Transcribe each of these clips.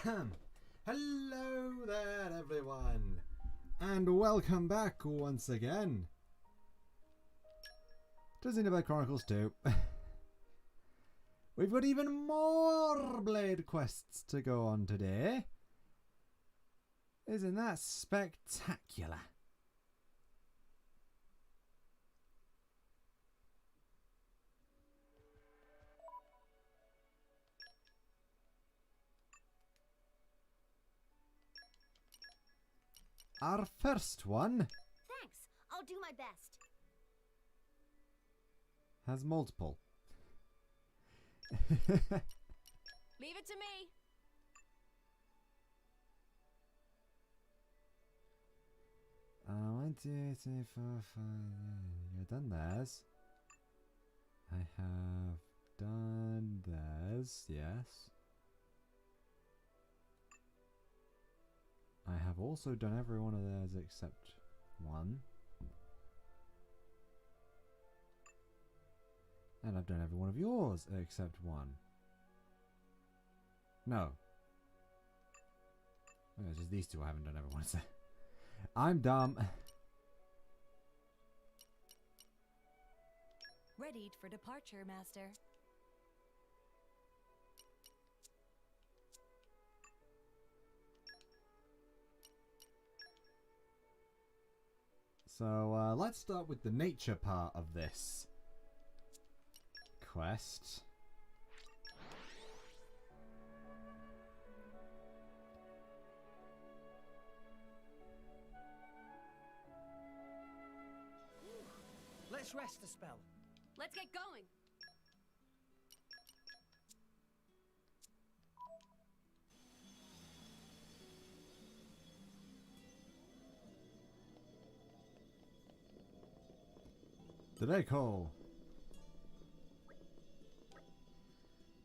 Hello there everyone, and welcome back once again to Xenoblade Chronicles 2. We've got even more Blade quests to go on today. Isn't that spectacular? Our first one Thanks. I'll do my best. has multiple. Leave it to me. 1, 2, 3, 4, 5. You've done theirs. I have done theirs, yes. I have also done every one of theirs except one. And I've done every one of yours except one. No. Oh, it's just these two I haven't done every one. I'm dumb. Readied for departure, Master. So let's start with the nature part of this quest. Let's rest a spell. Let's get going. The day call.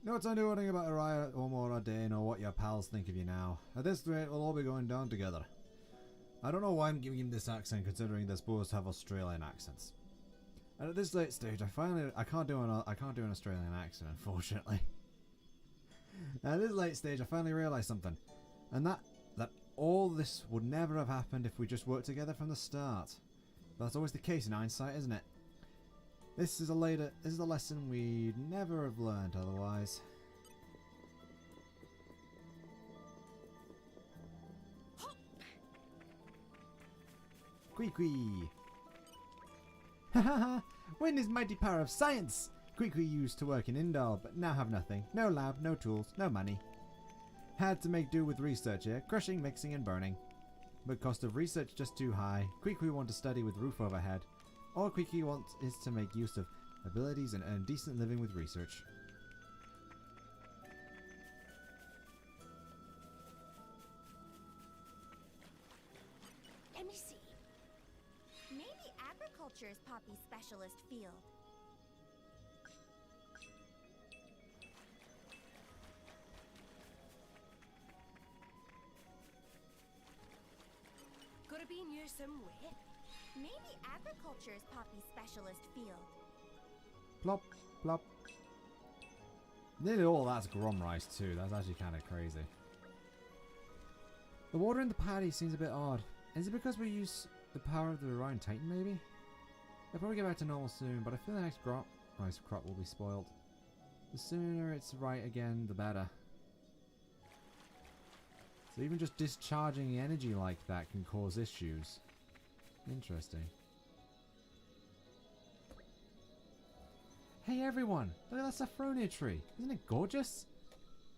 No time to worrying about a riot or more Dane or what your pals think of you now. At this rate, we'll all be going down together. I don't know why I'm giving him this accent, considering they're supposed to have Australian accents. And at this late stage, I can't do an Australian accent, unfortunately. At this late stage, I finally realised something, and that all this would never have happened if we just worked together from the start. But that's always the case in hindsight, isn't it? This is a lesson we'd never have learned otherwise. Kwee-kwee! Hahaha! Win his mighty power of science! Kwee-kwee used to work in Indal, but now have nothing. No lab, no tools, no money. Had to make do with research here, crushing, mixing and burning. But cost of research just too high. Kwee-kwee want to study with roof overhead. All Kwee-kwee wants is to make use of abilities and earn decent living with research. Let me see. Maybe agriculture is Poppy's specialist field. Could it be in here somewhere? Maybe agriculture is Poppy's specialist field. Plop, plop. Nearly all that's Grom rice too. That's actually kind of crazy. The water in the paddy seems a bit odd. Is it because we use the power of the Orion Titan, maybe? They'll probably get back to normal soon, but I feel the next rice crop will be spoiled. The sooner it's right again, the better. So even just discharging the energy like that can cause issues. Interesting. Hey everyone! Look at that saffronia tree! Isn't it gorgeous?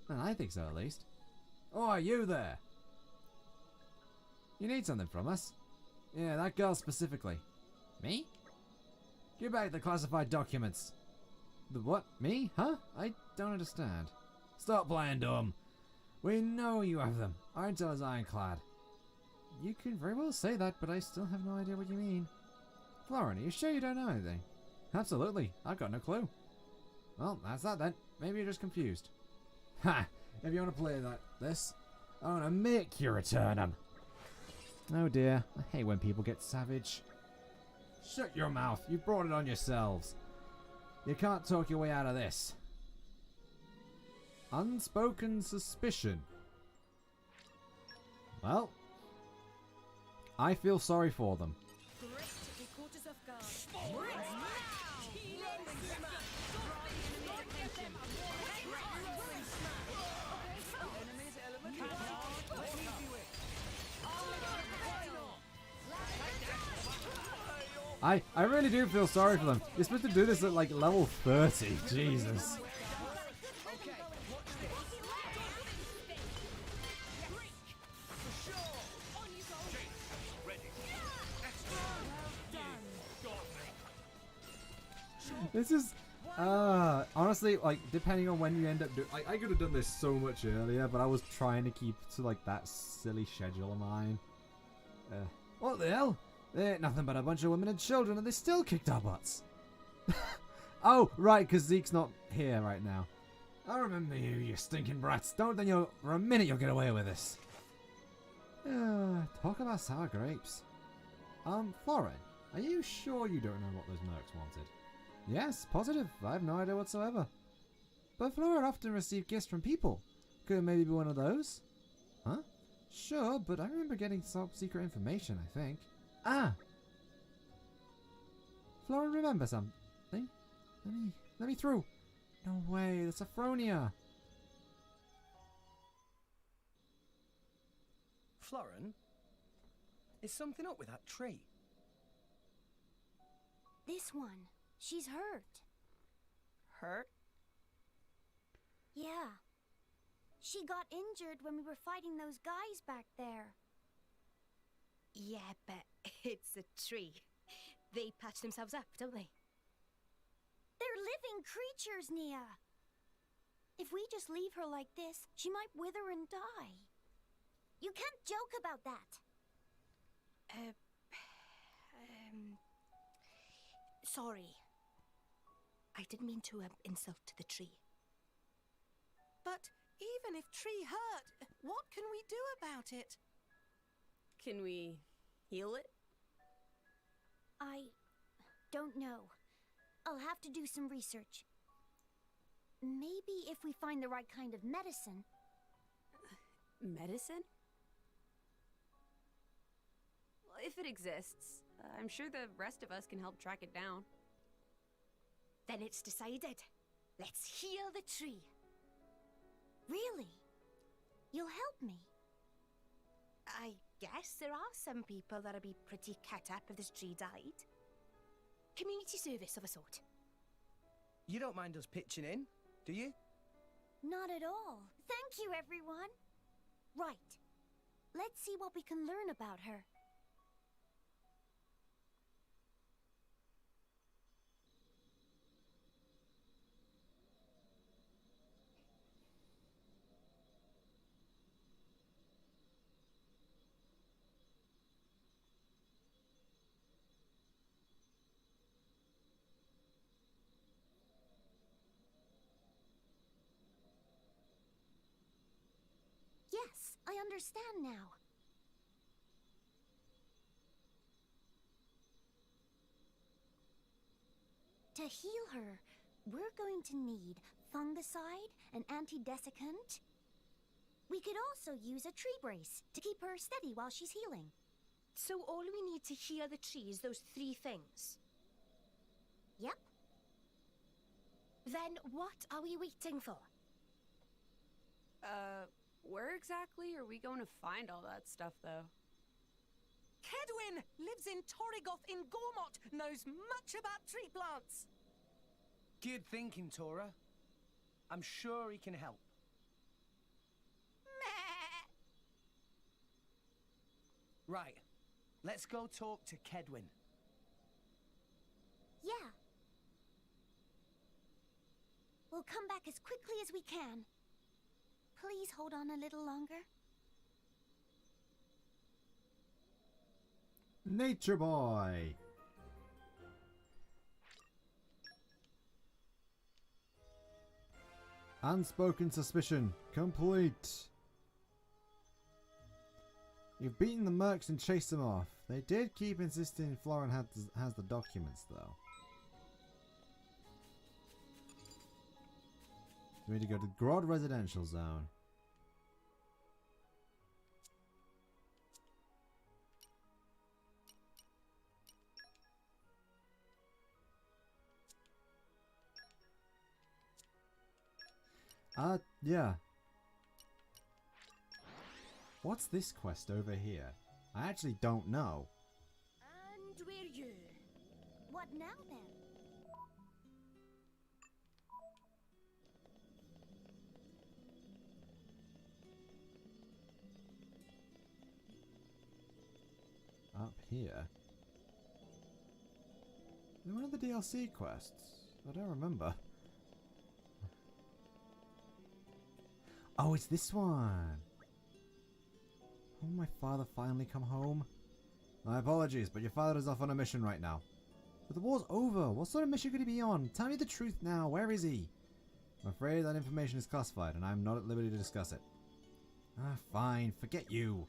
Well, I think so at least. Oh, you there! You need something from us? Yeah, that girl specifically. Me? Give back the classified documents. The what? Me? Huh? I don't understand. Stop playing dumb. We know you have them. Our intel is ironclad. You can very well say that, but I still have no idea what you mean. Florin, are you sure you don't know anything? Absolutely. I've got no clue. Well, that's that then. Maybe you're just confused. Ha! If you want to play this, I want to make you return them. Oh dear. I hate when people get savage. Shut your mouth. You brought it on yourselves. You can't talk your way out of this. Unspoken suspicion. Well, I feel sorry for them. I really do feel sorry for them. You're supposed to do this at like level 30. Jesus. This is, honestly, like, depending on when you end up doing, like, I could have done this so much earlier, but I was trying to keep to, like, that silly schedule of mine. What the hell? They ain't nothing but a bunch of women and children, and they still kicked our butts. Oh, right, because Zeke's not here right now. I remember you, you stinking brats. Don't think you'll, for a minute you'll get away with this. Talk about sour grapes. Florin, are you sure you don't know what those mercs wanted? Yes, positive. I have no idea whatsoever. But Flora often received gifts from people. Could it maybe be one of those? Huh? Sure, but I remember getting some secret information, I think. Ah! Flora, remember something? Let me through. No way, that's Aphronia. Florin, is something up with that tree? This one. She's hurt. Hurt? Yeah. She got injured when we were fighting those guys back there. Yeah, but it's a tree. They patch themselves up, don't they? They're living creatures, Nia. If we just leave her like this, she might wither and die. You can't joke about that. Sorry. I didn't mean to insult the tree. But even if tree hurt, what can we do about it? Can we heal it? I don't know. I'll have to do some research. Maybe if we find the right kind of medicine. Medicine? Well, if it exists, I'm sure the rest of us can help track it down. Then it's decided. Let's heal the tree. Really? You'll help me? I guess there are some people that'll be pretty cut up if this tree died. Community service of a sort. You don't mind us pitching in, do you? Not at all. Thank you, everyone. Right. Let's see what we can learn about her. Yes, I understand now. To heal her, we're going to need fungicide and antidesiccant. We could also use a tree brace to keep her steady while she's healing. So all we need to heal the tree is those 3 things? Yep. Then what are we waiting for? Where exactly are we going to find all that stuff, though? Kedwin lives in Torrigoth in Gormott, knows much about tree plants. Good thinking, Tora. I'm sure he can help. Right, let's go talk to Kedwin. Yeah. We'll come back as quickly as we can. Please hold on a little longer. Nature Boy! Unspoken suspicion complete. You've beaten the mercs and chased them off. They did keep insisting Florin has the documents, though. We need to go to Grod Residential Zone. Yeah. What's this quest over here? I actually don't know. And where you? What now then? Up here? Is it one of the DLC quests? I don't remember. Oh, it's this one! Oh, my father finally come home? My apologies, but your father is off on a mission right now. But the war's over. What sort of mission could he be on? Tell me the truth now. Where is he? I'm afraid that information is classified, and I'm not at liberty to discuss it. Ah, fine. Forget you.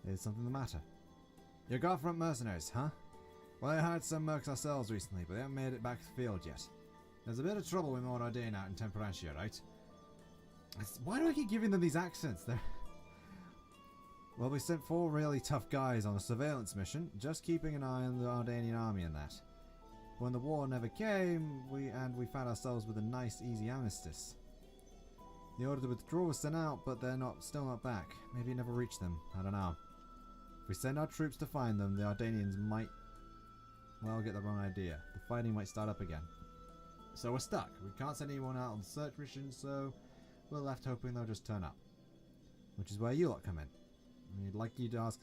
Is something the matter? Your Godfront mercenaries, huh? Well, I hired some mercs ourselves recently, but they haven't made it back to the field yet. There's a bit of trouble with Mordain out in Temperantia, right? Why do I keep giving them these accents? Well, we sent 4 really tough guys on a surveillance mission, just keeping an eye on the Ardanian army and that. When the war never came, we found ourselves with a nice, easy armistice. The order to withdraw was sent out, but they're still not back. Maybe it never reached them. I don't know. If we send our troops to find them, the Ardanians might, well, get the wrong idea. The fighting might start up again. So we're stuck. We can't send anyone out on the search mission, so we're left hoping they'll just turn up. Which is where you lot come in. We'd like you to ask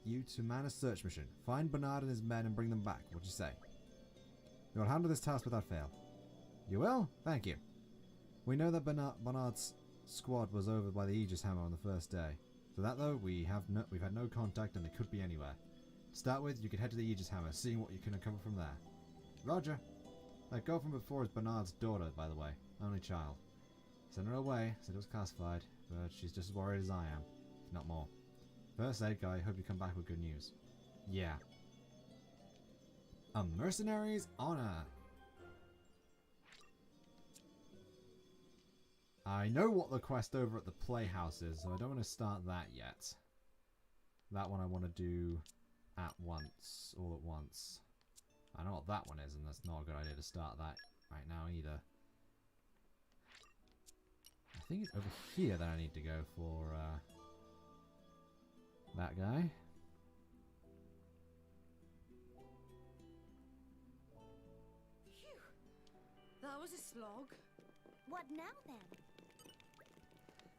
you to man a search mission. Find Bernard and his men and bring them back. What do you say? You'll handle this task without fail. You will? Thank you. We know that Bernard's squad was over by the Aegis Hammer on the first day. For that though, we've had no contact and they could be anywhere. To start with, you could head to the Aegis Hammer, seeing what you can uncover from there. Roger. That girl from before is Bernard's daughter, by the way. Only child. Sent her away, said it was classified, but she's just as worried as I am, if not more. First aid guy, hope you come back with good news. Yeah. A mercenary's honor. I know what the quest over at the Playhouse is, so I don't want to start that yet. That one I want to do at once, all at once. I know what that one is, and that's not a good idea to start that right now either. I think it's over here that I need to go for that guy. Phew. That was a slog. What now then?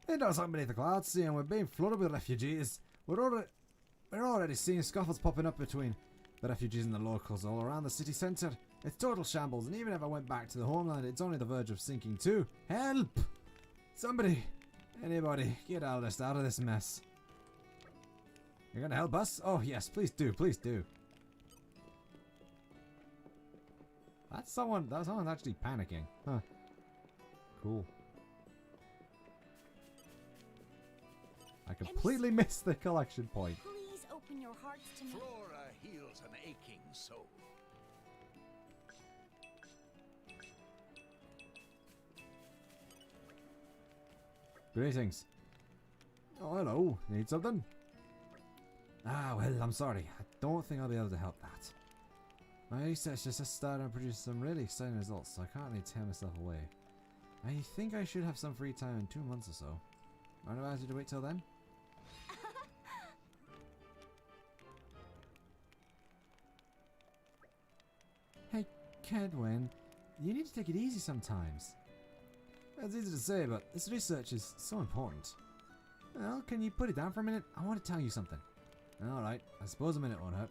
It does something beneath the clouds, seeing we're being flooded with refugees. We're already seeing scuffles popping up between the refugees and the locals all around the city centre. It's total shambles, and even if I went back to the homeland, it's on the verge of sinking too. Help! Somebody! Anybody, get Aldous out of this mess. You're gonna help us? Oh yes, please do, please do. That's someone's actually panicking. Huh. Cool. I completely missed the collection point. Please open your hearts to me. Flora heals an aching soul. Greetings. Oh, hello. Need something? Ah, well, I'm sorry. I don't think I'll be able to help that. My research just started to produce some really exciting results, so I can't really tear myself away. I think I should have some free time in 2 months or so. Might I ask you to wait till then? Hey, Kedwin, you need to take it easy sometimes. It's easy to say, but this research is so important. Well, can you put it down for a minute? I want to tell you something. Alright, I suppose a minute won't hurt.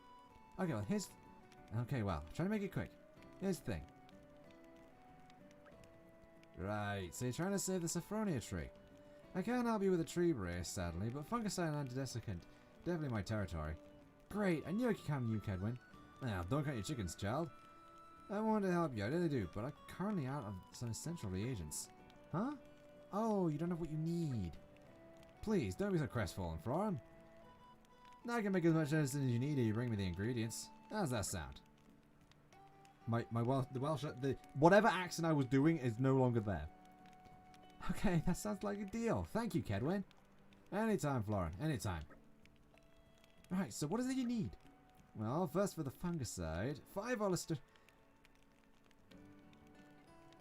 Okay, well, try to make it quick. Here's the thing. Right, so you're trying to save the Sophronia tree. I can't help you with a tree brace, sadly, but fungicide and antidesicant, definitely my territory. Great, I knew I could count on you, Kedwin. Now, don't count your chickens, child. I wanted to help you, I really do, but I'm currently out of some essential reagents. Huh? Oh, you don't have what you need. Please, don't be so crestfallen, Florin. I can make as much medicine as you need if you bring me the ingredients. How's that sound? The whatever accent I was doing is no longer there. Okay, that sounds like a deal. Thank you, Kedwin. Anytime, Florin. Anytime. Right, so what is it you need? Well, first for the fungicide. 5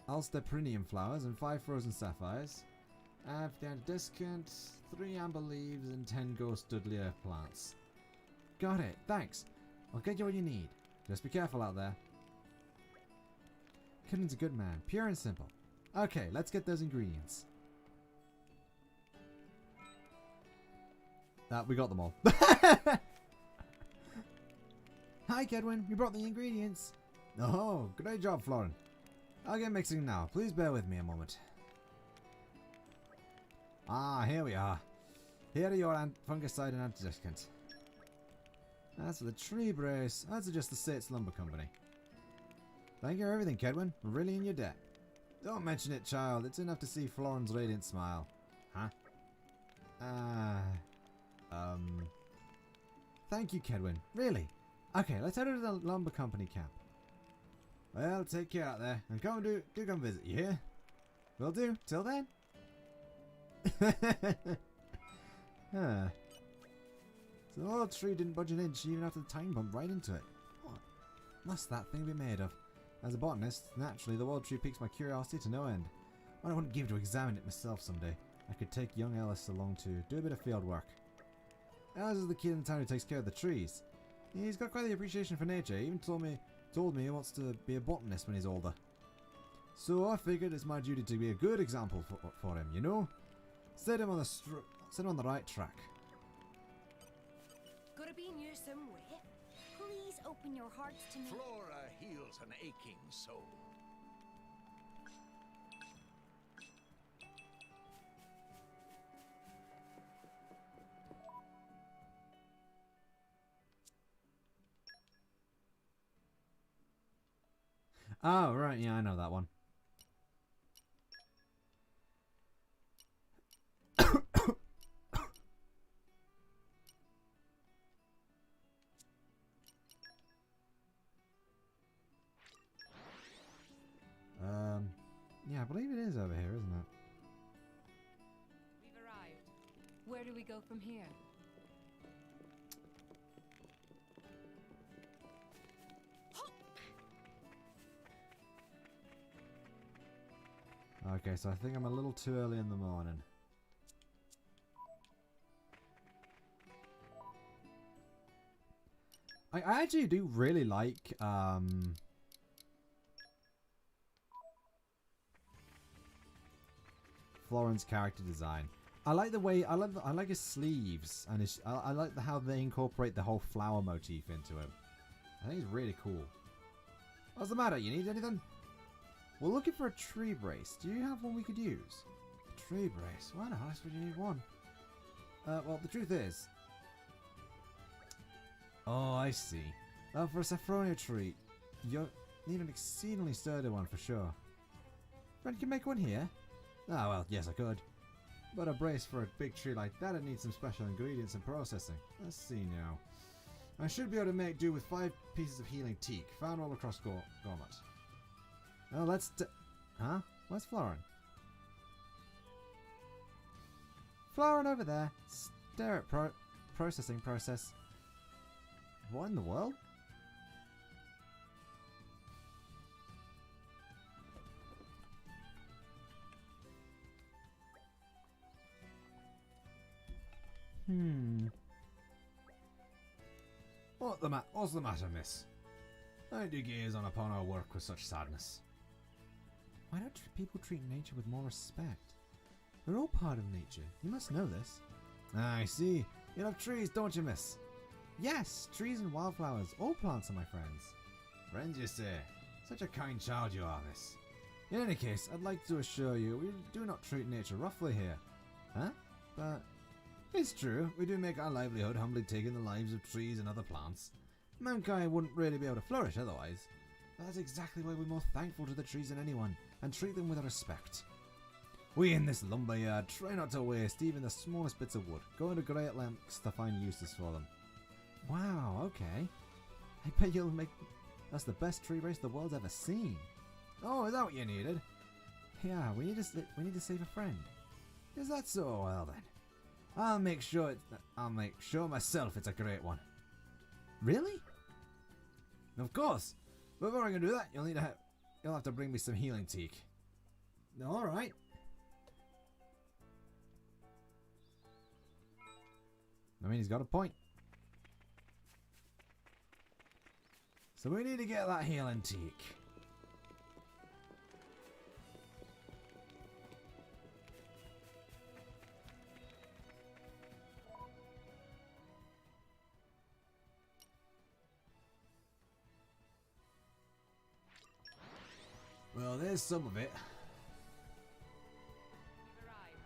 Alsterprinium flowers and 5 frozen sapphires. And for the antidescant, 3 amber leaves and 10 ghost dudleya plants. Got it, thanks. I'll get you what you need. Just be careful out there. Kidman's a good man, pure and simple. Okay, let's get those ingredients. We got them all. Hi, Kedwin. We brought the ingredients. Oh, great job, Florin. I'll get mixing now. Please bear with me a moment. Ah, here we are. Here are your fungicide and antidescant. That's for the tree brace. That's just the States Lumber Company. Thank you for everything, Kedwin. We're really in your debt. Don't mention it, child. It's enough to see Florin's radiant smile. Huh? Thank you, Kedwin. Really? Okay, let's head to the lumber company camp. Well, take care out there, and do come visit, you hear? Will do. Till then. Huh. So the old tree didn't budge an inch even after the time bumped right into it. What must that thing be made of? As a botanist, naturally the world tree piques my curiosity to no end. What I wouldn't give to examine it myself someday. I could take young Ellis along to do a bit of field work. Ellis is the kid in town who takes care of the trees. He's got quite the appreciation for nature. He even told me he wants to be a botanist when he's older. So I figured it's my duty to be a good example for him, you know? Set him on the right track. Gotta be near somewhere. Please open your hearts to me. Flora heals an aching soul. Oh, right, yeah, I know that one. Yeah, I believe it is over here, isn't it? We've arrived. Where do we go from here? Okay, so I think I'm a little too early in the morning. I actually do really like Florin's character design. I like the way I like his sleeves and I like how they incorporate the whole flower motif into him. I think it's really cool. What's the matter? You need anything? We're looking for a tree brace. Do you have one we could use? A tree brace? Why the hell would you need one? Well, the truth is... Oh, I see. Well, for a saffronia tree, you need an exceedingly sturdy one for sure. Friend, can you make one here? Ah, well, yes I could. But a brace for a big tree like that, it needs some special ingredients and processing. Let's see now. I should be able to make do with 5 pieces of healing teak, found all across Gormott. Oh, let's huh? Where's Florin? Florin over there. Stare at processing process. What in the world? What's the matter, miss? I do gaze on upon our work with such sadness. Why don't people treat nature with more respect? We're all part of nature. You must know this. Ah, I see. You love trees, don't you, miss? Yes, trees and wildflowers. All plants are my friends. Friends, you say? Such a kind child you are, miss. In any case, I'd like to assure you we do not treat nature roughly here. Huh? But it's true. We do make our livelihood humbly taking the lives of trees and other plants. Mankind wouldn't really be able to flourish otherwise. That's exactly why we're more thankful to the trees than anyone, and treat them with respect. We in this lumberyard try not to waste even the smallest bits of wood, going to great lengths to find uses for them. Wow, okay. I bet you'll make us the best tree brace the world's ever seen. Oh, is that what you needed? Yeah, we need to save a friend. Is that so? Well then, I'll make sure myself it's a great one. Really? Of course. But before I can do that, you'll have to bring me some healing teak. All right. I mean, he's got a point. So we need to get that healing teak. Well, there's some of it. We've arrived.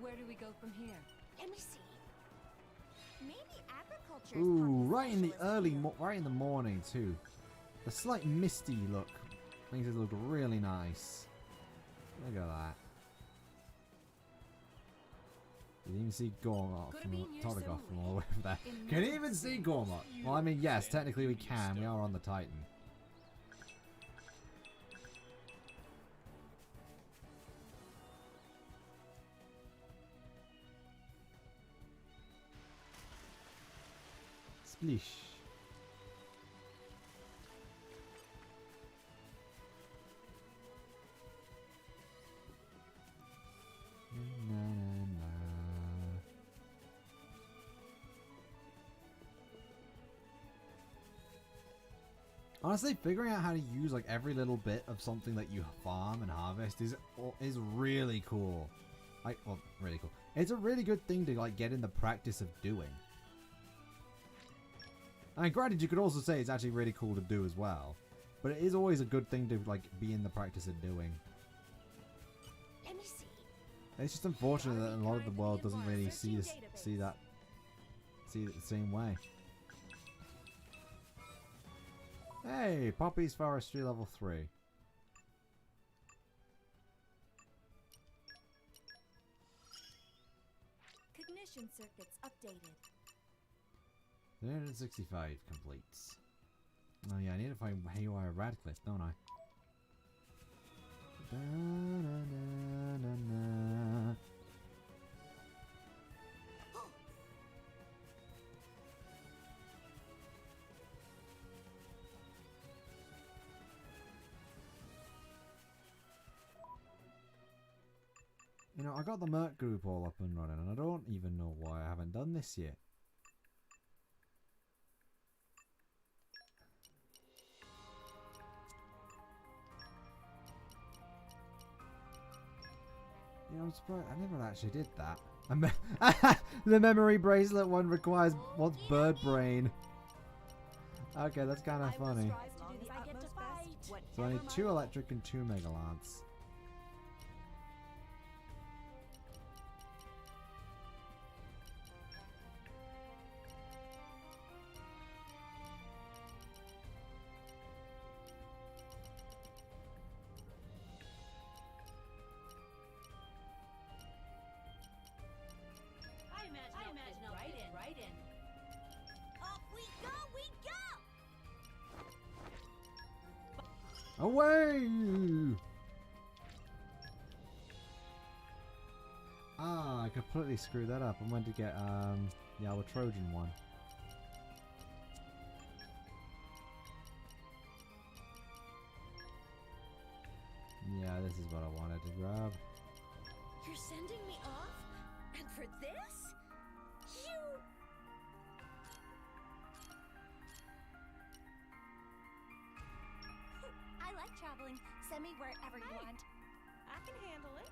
Where do we go from here? Let me see. Maybe agriculture. is Ooh, Poppy's right in the specialist right in the morning too. The slight misty look makes it look really nice. Look at that. You can even see Gormot Could have from been your Torgoth from all the way Xenoblade. over there. In Can you no even see sense. Gormot? Well, I mean, yes, technically we can. We are on the Titan. Splish. Na, na, na. Honestly, figuring out how to use like every little bit of something that you farm and harvest is really cool. Well, really cool. It's a really good thing to like get in the practice of doing. And granted, you could also say it's actually really cool to do as well. But it is always a good thing to like be in the practice of doing. Let me see. It's just unfortunate that a lot of the world doesn't really see it the same way. Hey, Poppy's Forestry level 3. Cognition circuits updated. 365 completes. Oh yeah, I need to find Haywire Radcliffe, don't I? Da, na, na, na, na. You know, I got the Merc group all up and running, and I don't even know why I haven't done this yet. You know, I'm surprised. I never actually did that. The memory bracelet one wants bird brain. Okay, that's kind of funny. So I need 2 electric and 2 mega lance. Right in. Off we go, Away! Ah, I completely screwed that up. I meant to get yeah, our Trojan one. Yeah, this is what I wanted to grab. You're sending me off? And for this? You... I like traveling. Send me wherever you want. I can handle it.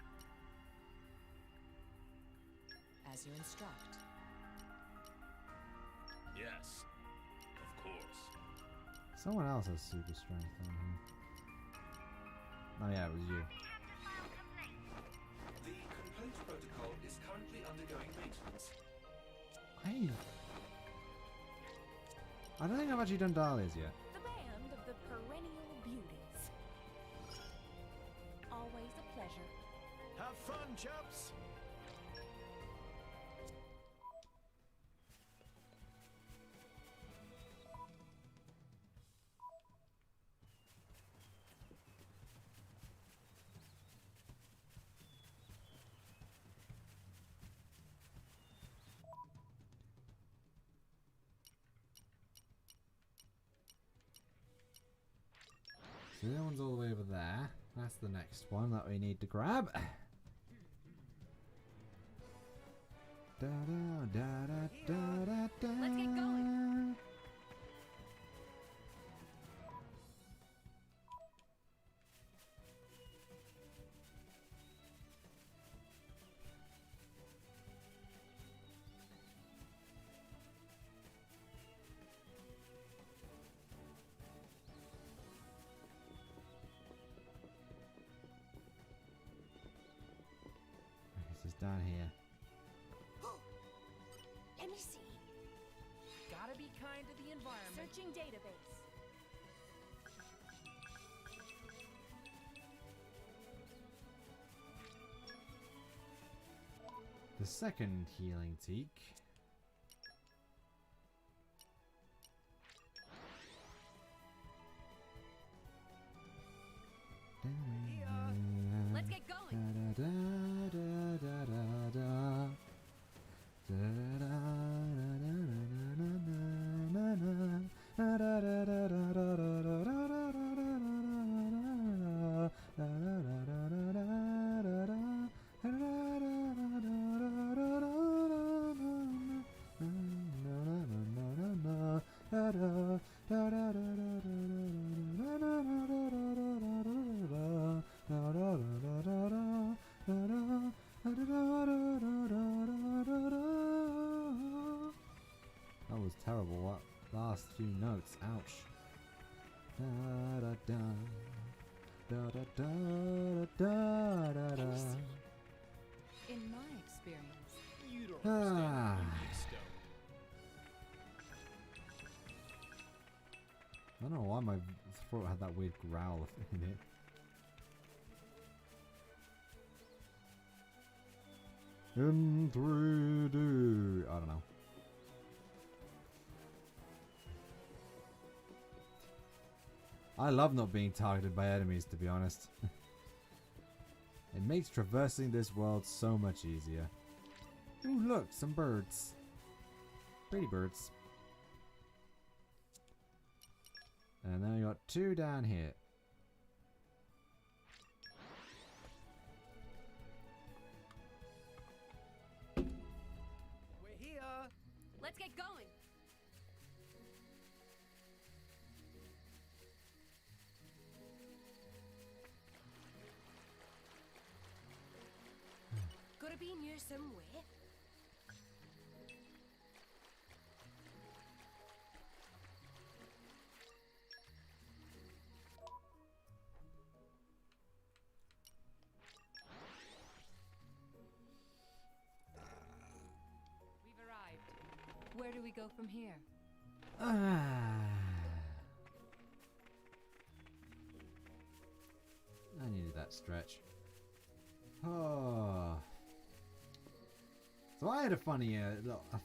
As you instruct. Yes, of course. Someone else has super strength on here. Oh yeah, it was you. The complaint protocol is currently undergoing maintenance. I don't think I've actually done Dahlias yet. The band of the perennial beauties. Always a pleasure. Have fun, chaps! So that one's all the way over there. That's the next one that we need to grab. Da, da, da, da, da, da. Let's get going. This is down here. Let me see. Gotta be kind to the environment. Searching database. The second healing teak. Let's get going. That was terrible. What last few notes? Ouch. Da da da da da da da da da. In my experience, You don't understand Ah. what you need stone. I don't know why my throat had that weird growl in it. In 3D. I don't know. I love not being targeted by enemies, to be honest. It makes traversing this world so much easier. Ooh, look, some birds. Pretty birds. And then we got two down here. We're here. Let's get going. Gotta be near somewhere. we've arrived. Where do we go from here? I needed that stretch. Oh. So I had a funny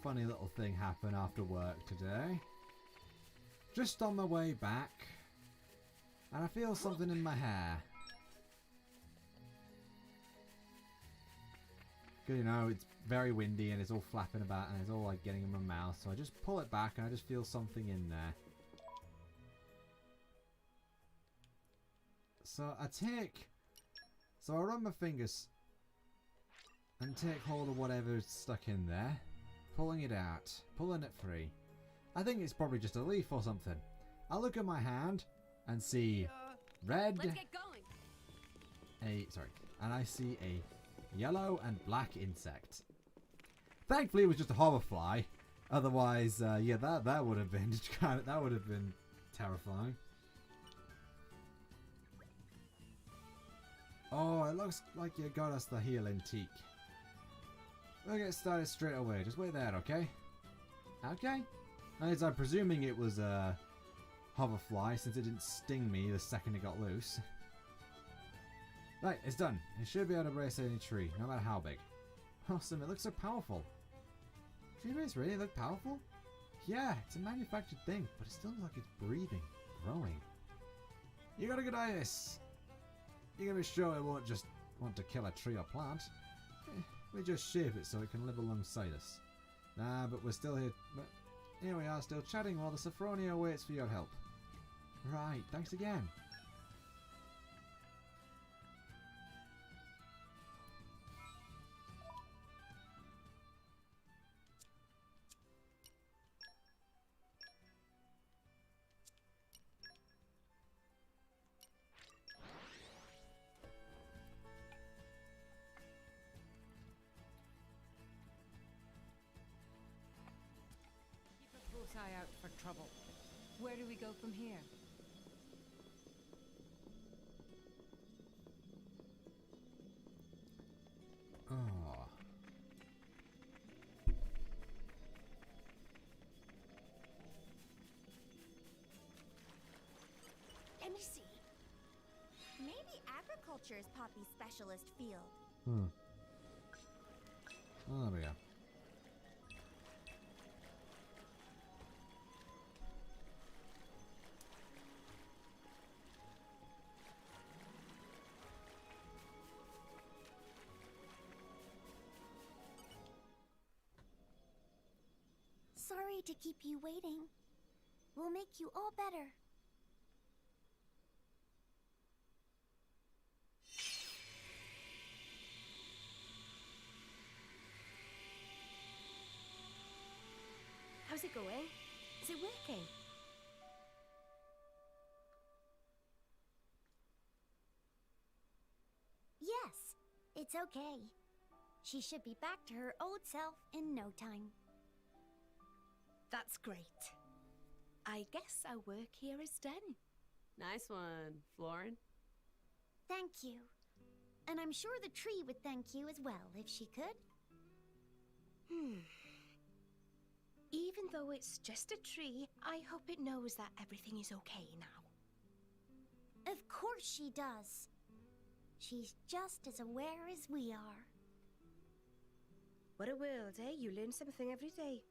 little thing happen after work today. Just on my way back, and I feel something in my hair. 'Cause, you know, it's very windy and it's all flapping about and it's all like getting in my mouth. So I just pull it back and I just feel something in there. So I run my fingers and take hold of whatever's stuck in there, pulling it out, pulling it free. I think it's probably just a leaf or something. I look at my hand and see red, Let's get going. and I see a yellow and black insect. Thankfully, it was just a hoverfly. Otherwise, yeah, that would have been that would have been terrifying. Oh, it looks like you got us the healing teak. We'll get started straight away. Just wait there, okay? Okay. As I'm presuming it was a hoverfly since it didn't sting me the second it got loose. Right, it's done. It should be able to brace any tree, no matter how big. Awesome, it looks so powerful. Tree base really look powerful? Yeah, it's a manufactured thing, but it still looks like it's breathing, growing. You got a good eye, this. You can be sure it won't just want to kill a tree or plant. We just shape it so it can live alongside us. Nah, but we're still here. But here we are, still chatting while the Sophronia waits for your help. Right, thanks again. close eye out for trouble. Where do we go from here? Oh. Let me see. Maybe agriculture is Poppy's specialist field. Oh, there we go. Sorry to keep you waiting. We'll make you all better. How's it going? Is it working? Yes, it's okay. She should be back to her old self in no time. That's great. I guess our work here is done. Nice one, Florin. Thank you. And I'm sure the tree would thank you as well if she could. Even though it's just a tree, I hope it knows that everything is okay now. Of course she does. She's just as aware as we are. What a world, eh? You learn something every day.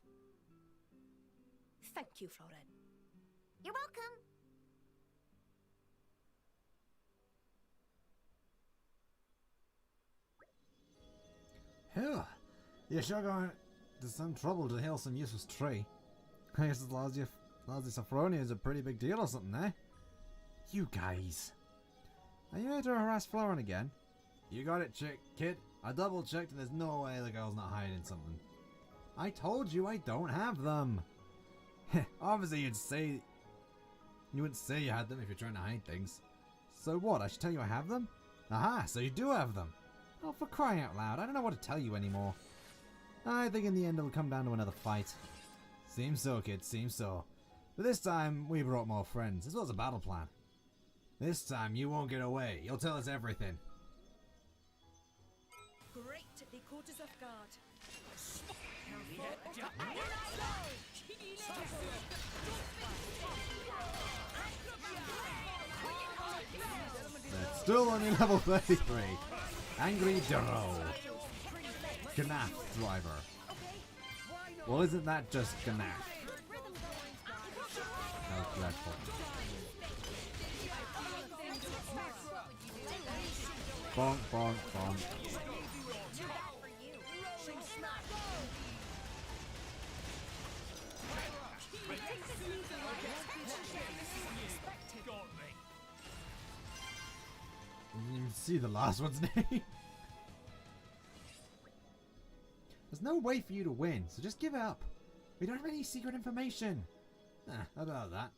Thank you, Florin. You're welcome. Huh. You're sure going to some trouble to heal some useless tree. I guess the lousy Sophronia is a pretty big deal or something, eh? You guys. Are you here to harass Florin again? You got it, kid. I double checked and there's no way the girl's not hiding something. I told you I don't have them. Obviously you wouldn't say you had them if you're trying to hide things. So what, I should tell you I have them? Aha, so you do have them. Oh, for crying out loud, I don't know what to tell you anymore. I think in the end it'll come down to another fight. Seems so, kid, seems so. But this time, we brought more friends, as well as a battle plan. This time, you won't get away. You'll tell us everything. Great, they caught us off guard. That's still only level 33. Angry Duro. Gnaff driver. Well, isn't that just Gnaff? That was dreadful. Bonk, bonk, bonk. Didn't even see the last one's name. There's no way for you to win, so just give up. We don't have any secret information. About that.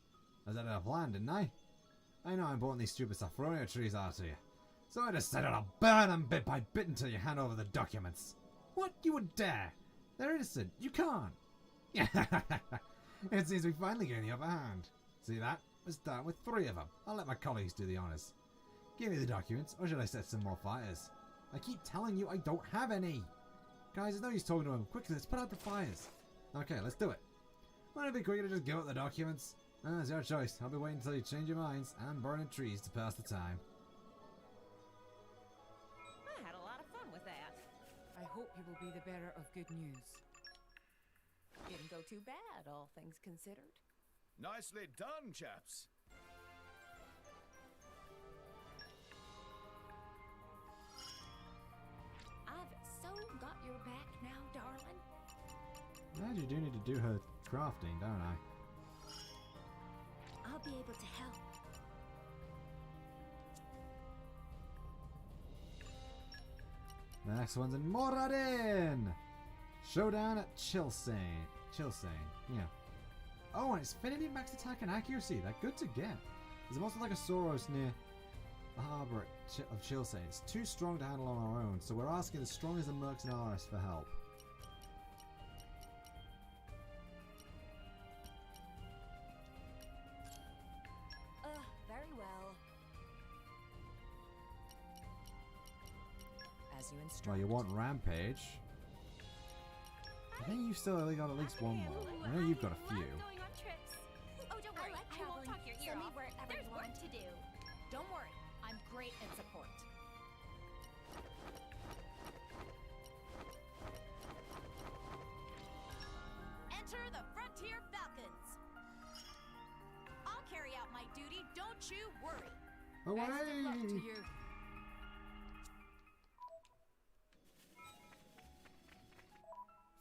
I said I had a plan, didn't I? I know how important these stupid Sophronia trees are to you. So I decided I'll burn them bit by bit until you hand over the documents. What? You would dare? They're innocent. You can't. It seems we finally gained the upper hand. See that? Let's start with 3 of them. I'll let my colleagues do the honors. Give me the documents, or should I set some more fires? I keep telling you I don't have any. Guys, there's no use talking to him. Quickly, let's put out the fires. Okay, let's do it. Wouldn't it be quicker to just give up the documents? It's your choice. I'll be waiting until you change your minds and burning trees to pass the time. I had a lot of fun with that. I hope you will be the bearer of good news. Didn't go too bad, all things considered. Nicely done, chaps. I've so got your back now, darling. Yeah, you do need to do her crafting, don't I? I'll be able to help. The next one's in Moradin! Showdown at Chilsane. Yeah. Oh, and it's Affinity, Max Attack, and Accuracy. That's good to get. There's also like a Soros near the harbour of Chilsane. It's too strong to handle on our own, so we're asking the strongest of Mercs and Aris for help. you Well, instruct. you want Rampage. I think you've still only got at least one more. I know you've got a few. Going on trips. Oh, don't worry. I won't talk your ear off. There's work to do. Don't worry, I'm great at support. Enter the Frontier Falcons. I'll carry out my duty, don't you worry. Best of luck to Away! you.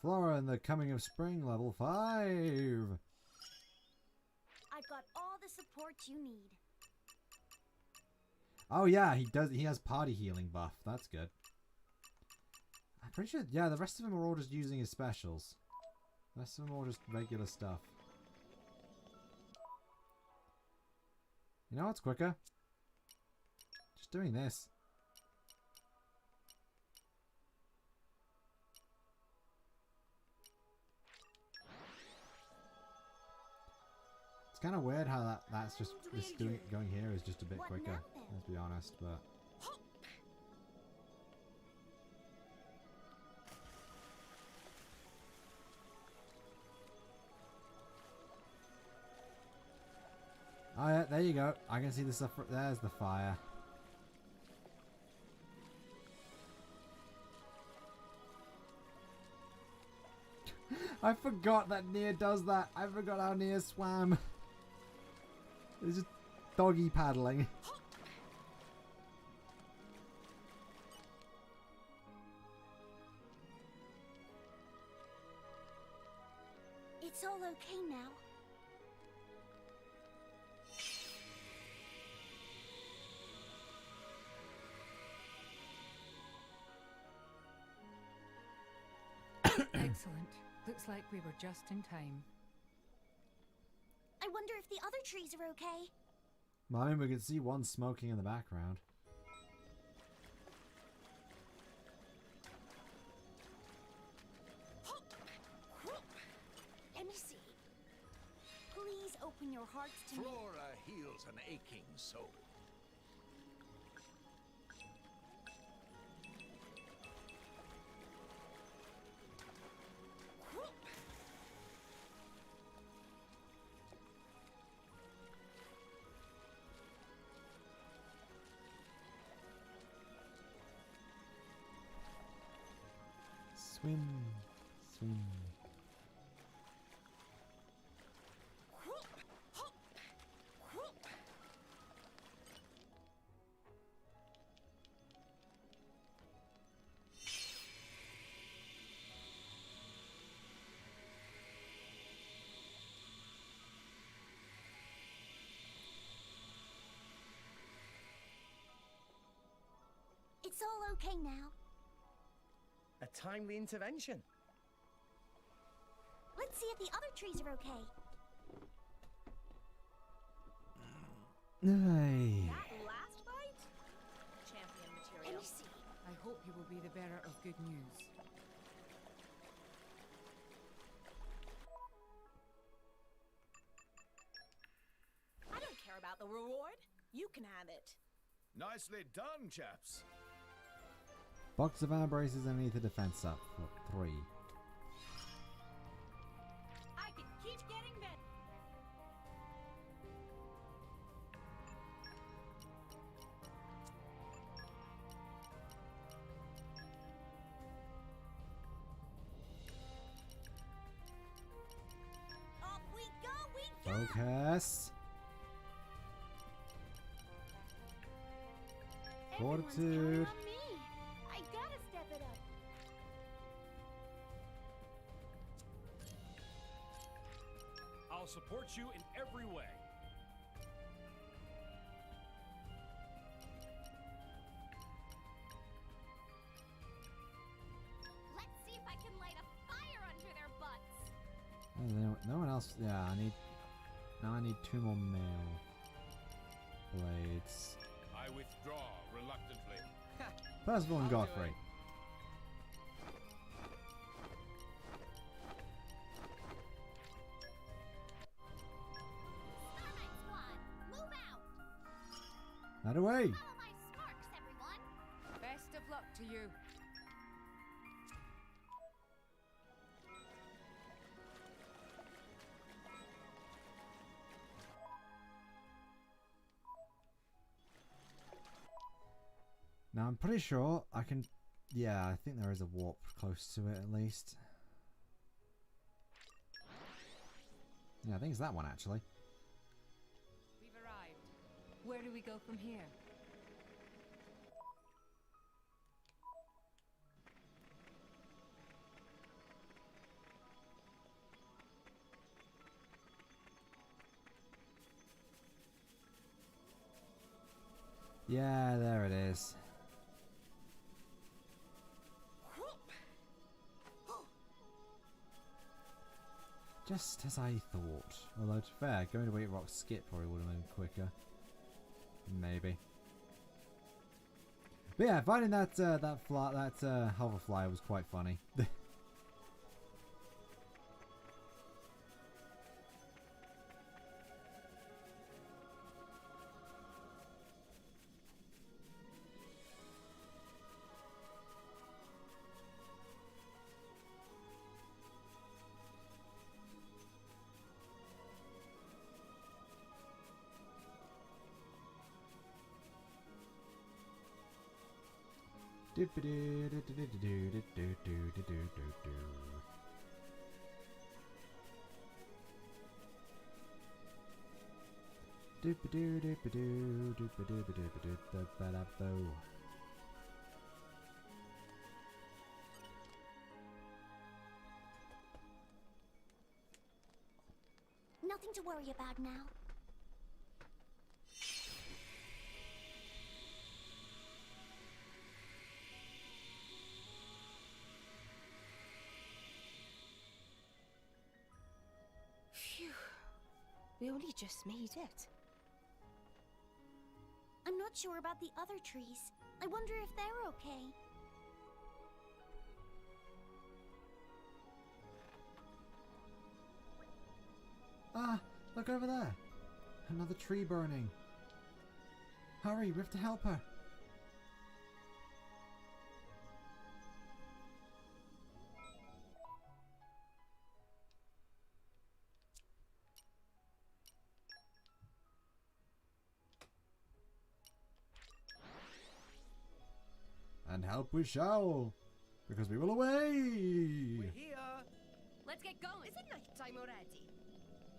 Flora and the Coming of Spring, level 5. I've got all the support you need. Oh yeah, he does. He has party healing buff. That's good. I'm pretty sure. Yeah, the rest of them are all just using his specials. The rest of them are all just regular stuff. You know what's quicker? Just doing this. It's kind of weird how that's just this going here is just a bit What quicker. now, then? Let's be honest, but. Oh yeah, there you go. I can see the stuff. There's the fire. I forgot that Nia does that. I forgot how Nia swam. It's just doggy paddling. It's all okay now. Excellent. Looks like we were just in time. I wonder if the other trees are okay. Well, I mean, we can see one smoking in the background. Let me see. Please open your hearts to me. Flora heals an aching soul. Swim, swim. It's all okay now. A timely intervention. Let's see if the other trees are okay. Hey. That last bite? Champion Let material. me see. I hope you will be the bearer of good news. I don't care about the reward. You can have it. Nicely done, chaps. Box of armor braces underneath the defense up. Look, 3. I can keep getting better. Off we go, Focus. Everyone's counting Fortitude. on me. I gotta step it up. I'll support you in every way. Let's see if I can light a fire under their butts. No one else. Yeah, I need. Now I need 2 more male blades. I withdraw reluctantly. Percival and I'll do Godfrey. it. Starlight Squad, move out. That away. Follow my sparks, everyone. Best of luck to you. Now I'm pretty sure I can... Yeah, I think there is a warp close to it at least. Yeah, I think it's that one actually. We've arrived. Where do we go from here? Yeah, there it is. Just as I thought. Although, to be fair, going to 8 Rocks skip probably would have been quicker. Maybe. But yeah, finding that hoverfly was quite funny. Nothing to worry about now. Phew. We only just made it. I'm not sure about the other trees. I wonder if they're okay. Ah, look over there. Another tree burning. Hurry, we have to help her. And help we shall, because we will away. We're here. Let's get going. Is it night time already?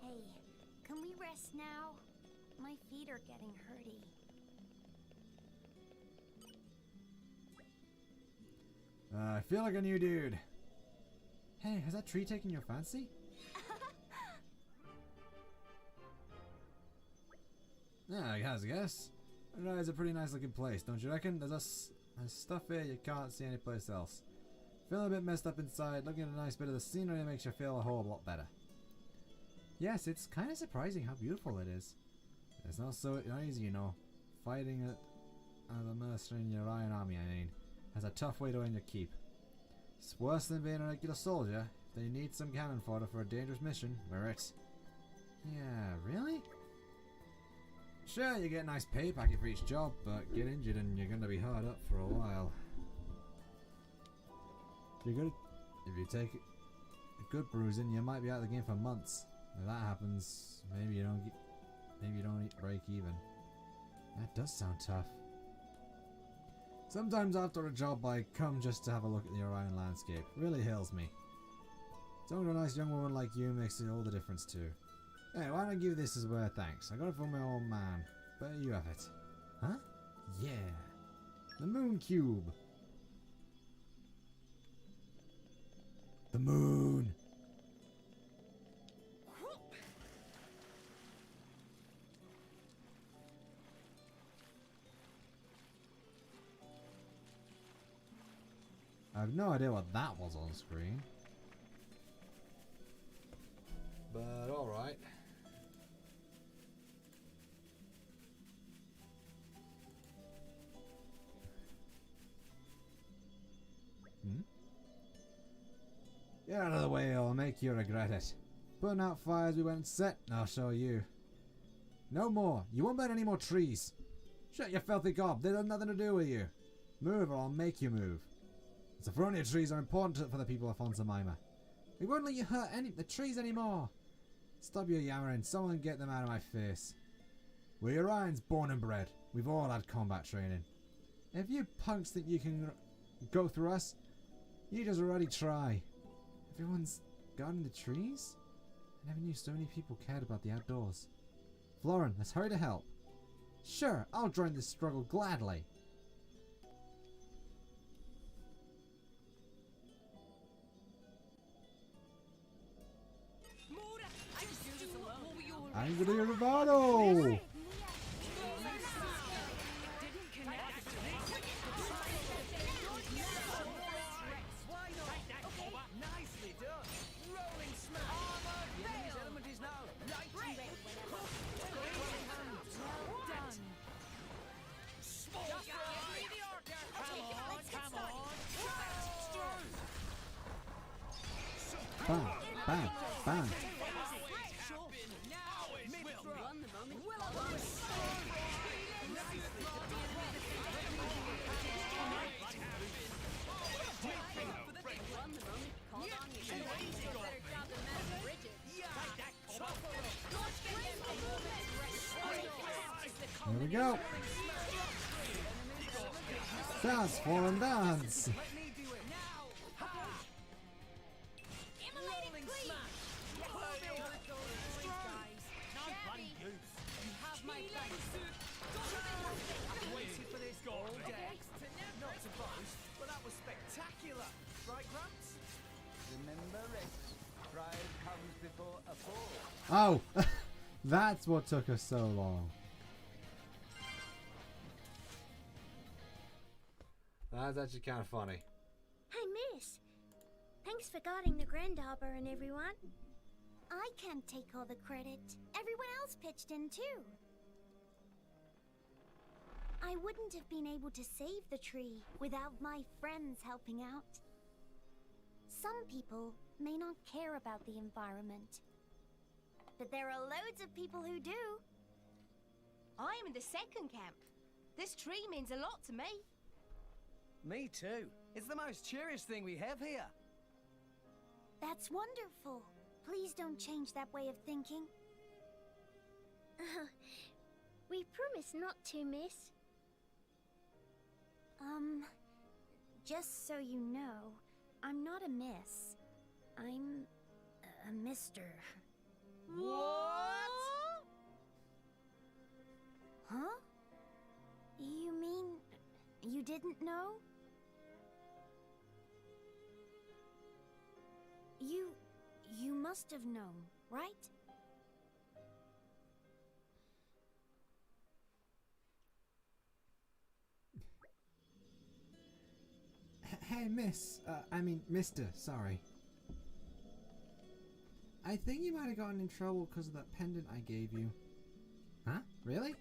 Hey, can we rest now? My feet are getting hurty. I feel like a new dude. Hey, has that tree taken your fancy? Yeah, I guess. It's a pretty nice looking place, don't you reckon? There's stuff here you can't see anyplace else. Feeling a bit messed up inside, looking at a nice bit of the scenery makes you feel a whole lot better. Yes, it's kind of surprising how beautiful it is. It's not easy, you know. Fighting the mercenary in your Orion army, I mean, has a tough way to earn your keep. It's worse than being a regular soldier. If they need some cannon fodder for a dangerous mission, we're it. Yeah, really? Sure, you get a nice pay packet for each job, but get injured and you're gonna be hard up for a while. If you take a good bruising, you might be out of the game for months. If that happens, maybe you don't break even. That does sound tough. Sometimes after a job I come just to have a look at the Orion landscape. It really hails me. Talking to a nice young woman like you makes all the difference too. Hey, why don't I give this as a thanks? I got it from my old man. But you have it. Huh? Yeah. The moon cube. The moon. I have no idea what that was on screen. But alright. Get out of the way, I'll make you regret it. Putting out fires we went and set, I'll show you. No more. You won't burn any more trees. Shut your filthy gob. They have nothing to do with you. Move or I'll make you move. The Saffronia trees are important for the people of Fonsamima. We won't let you hurt the trees anymore. Stop your yammering. Someone get them out of my face. We're Orions, born and bred. We've all had combat training. If you punks think you can go through us, you just already try. Everyone's guarding the trees? I never knew so many people cared about the outdoors. Florin, let's hurry to help. Sure, I'll join this struggle gladly. Angry Bravado! Nicely done. Rolling smash. The enemy's element is now lightning. Bang, bang, bang. Here we go. Dance, Florin, dance. Not to boast, but that was spectacular. Right, Grumps? Remember it. Pride comes before a fall. Oh, that's what took us so long. That's actually kind of funny. Hey, Miss. Thanks for guarding the Grand Arbor and everyone. I can't take all the credit. Everyone else pitched in too. I wouldn't have been able to save the tree without my friends helping out. Some people may not care about the environment, but there are loads of people who do. I am in the second camp. This tree means a lot to me. Me too. It's the most cheeriest thing we have here. That's wonderful. Please don't change that way of thinking. We promise not to, miss. Just so you know, I'm not a miss. I'm a mister. What? Huh? You mean you didn't know? You must have known, right? Hey, mister, sorry. I think you might have gotten in trouble because of that pendant I gave you. Huh? Really?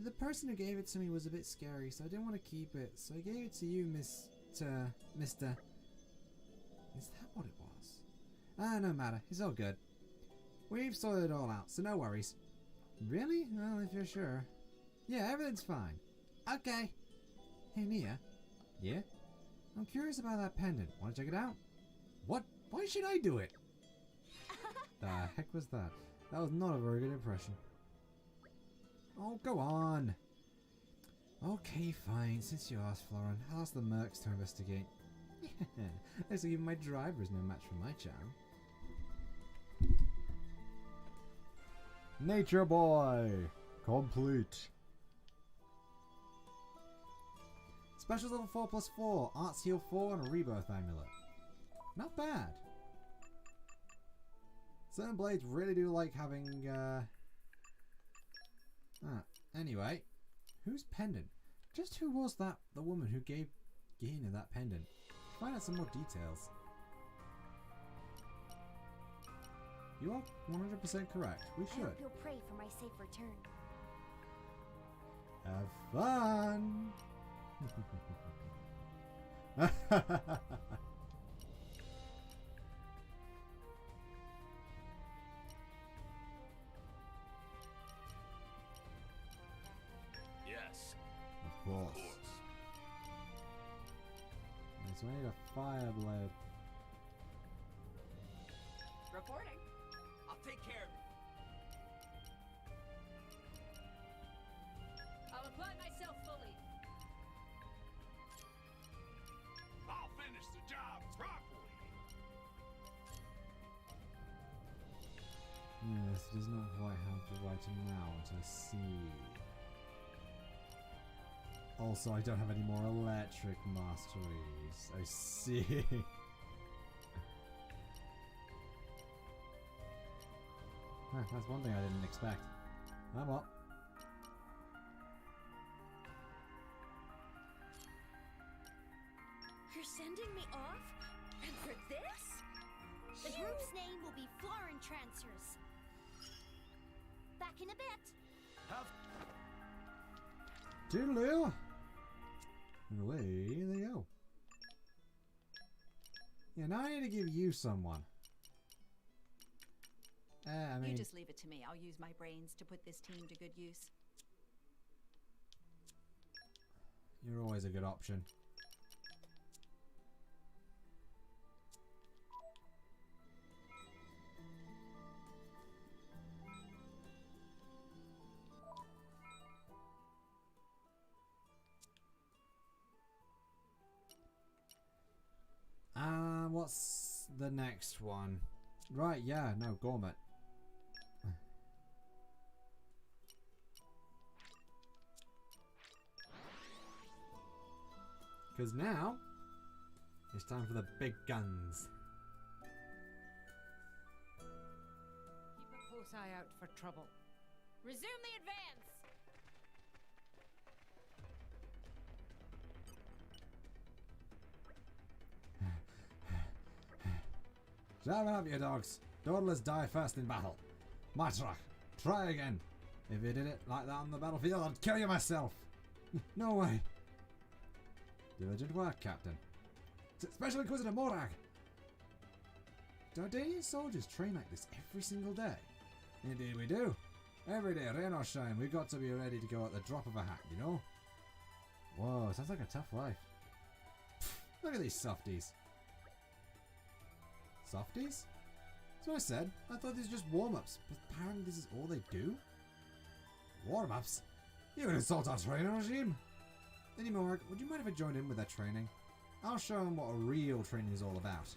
The person who gave it to me was a bit scary, so I didn't want to keep it, so I gave it to you, mister. Is that what it was? No matter. It's all good. We've sorted it all out, so no worries. Really? Well, if you're sure. Yeah, everything's fine. Okay. Hey, Nia. Yeah? I'm curious about that pendant. Want to check it out? What? Why should I do it? The heck was that? That was not a very good impression. Oh, go on. Okay, fine. Since you asked, Florin, I'll ask the mercs to investigate. Looks like even my driver's no match for my charm. Nature Boy! Complete. Specials level 4+4, Arts Heal 4 and a Rebirth Amulet. Not bad. Xenoblades really do like having, anyway. Whose pendant? Just who was that, the woman who gave Gina that pendant? Find out some more details. You are 100% correct. We I should. hope you'll pray for my safe return. Have fun! Yes. Of course. Okay, so I need a fire blade. Reporting. I'll take care of it. I'll apply myself fully. does not quite have the right amount, I see. Also, I don't have any more electric masteries. I see. That's one thing I didn't expect. Oh well. You're sending me off? And for this? The group's name will be Florin Trancers. Back in a bit. Toodaloo! And away they go. Yeah, now I need to give you someone. I mean, You just leave it to me. I'll use my brains to put this team to good use. you're always a good option. What's the next one? Right, yeah, no, Gormit. Because now, it's time for the big guns. Keep a close eye out for trouble. Resume the advance! Shove up, you dogs. Dawdlers die first in battle. Matrach, try again. If you did it like that on the battlefield, I'd kill you myself. No way. Diligent work, Captain. Special Inquisitor Morag. Do Danian soldiers train like this every single day? Indeed we do. Every day, rain or shine, we got to be ready to go at the drop of a hat, you know? Whoa, sounds like a tough life. Look at these softies. Softies? That's what I said. I thought these were just warm-ups, but apparently this is all they do? Warm-ups? You would insult our training regime? Anymore, would you mind if I joined in with that training? I'll show them what a real training is all about.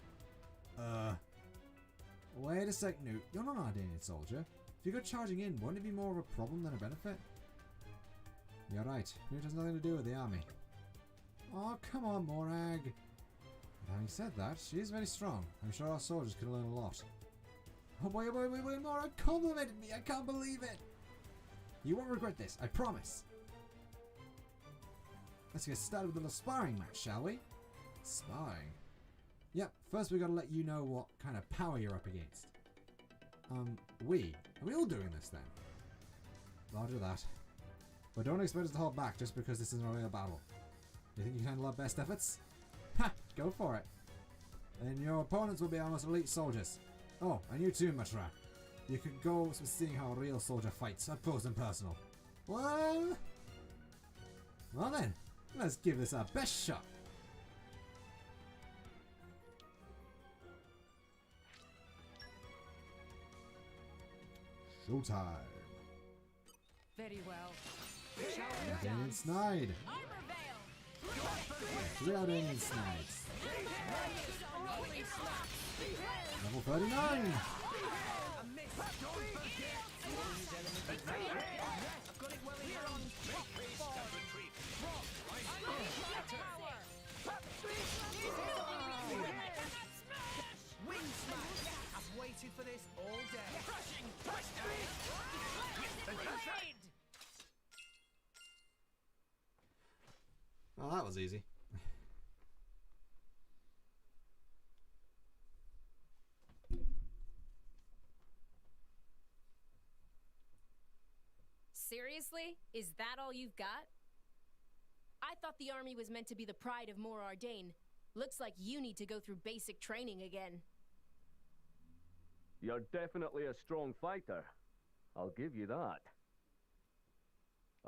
Wait a sec, Newt. You're not an Ardanian soldier. If you go charging in, wouldn't it be more of a problem than a benefit? You're right. Newt has nothing to do with the army. Oh, come on, Morag. Having said that, she is very strong. I'm sure our soldiers can learn a lot. Oh, wait, Morag complimented me. I can't believe it. You won't regret this, I promise. Let's get started with a little sparring match, shall we? Sparring? Yep, first we gotta let you know what kind of power you're up against. Are we all doing this then? Roger that. But don't expect us to hold back just because this isn't a real battle. You think you can handle our best efforts? Ha! Go for it. And your opponents will be our most elite soldiers. Oh, and you too, Matra. You can go with seeing how a real soldier fights, up close and personal. Well then, let's give this our best shot. Showtime. Very well. Ardanian Snide. Three Ardanian Snides. Level 39. I've waited for this all day. Well, that was easy. Seriously? Is that all you've got? I thought the army was meant to be the pride of Mor Ardain. Looks like you need to go through basic training again. You're definitely a strong fighter. I'll give you that.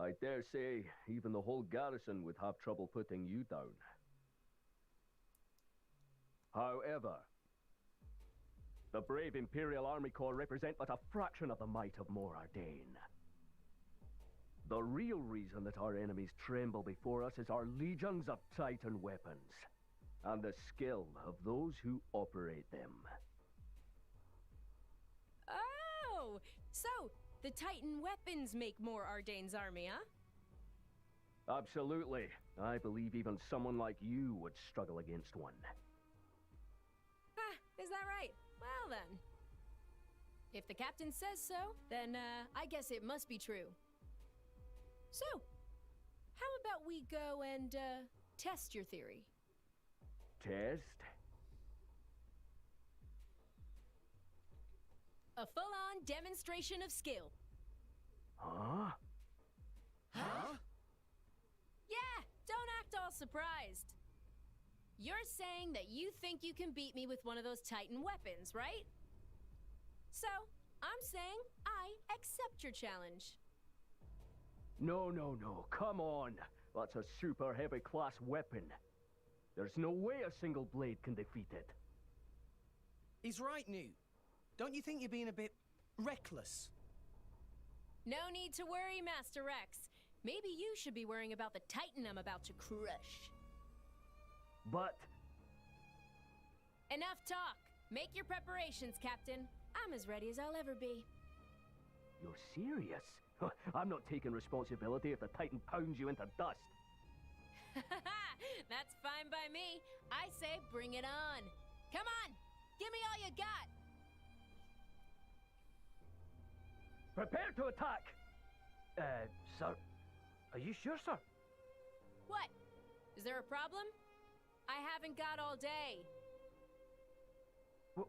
I dare say even the whole garrison would have trouble putting you down. However, the brave Imperial Army Corps represent but a fraction of the might of Mor Ardain. The real reason that our enemies tremble before us is our legions of Titan weapons, and the skill of those who operate them. Oh! Oh, so the Titan weapons make more Ardane's army, huh? Absolutely. I believe even someone like you would struggle against one. Ah, is that right? Well then. If the captain says so, then I guess it must be true. So, how about we go and test your theory? Test? A full-on demonstration of skill. Huh? Huh? Yeah, don't act all surprised. You're saying that you think you can beat me with one of those Titan weapons, right? So, I'm saying I accept your challenge. No, no, no. Come on. That's a super heavy class weapon. There's no way a single blade can defeat it. He's right, Newt. Don't you think you're being a bit reckless? No need to worry, Master Rex. Maybe you should be worrying about the Titan I'm about to crush. But... Enough talk. Make your preparations, Captain. I'm as ready as I'll ever be. You're serious? I'm not taking responsibility if the Titan pounds you into dust. That's fine by me. I say bring it on. Come on, give me all you got. Prepare to attack! Sir, are you sure, sir? What? Is there a problem? I haven't got all day. Well,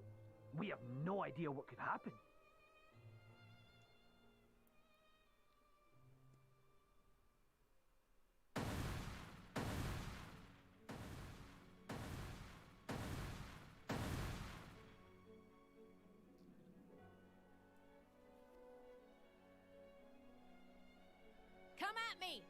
we have no idea what could happen. Come at me!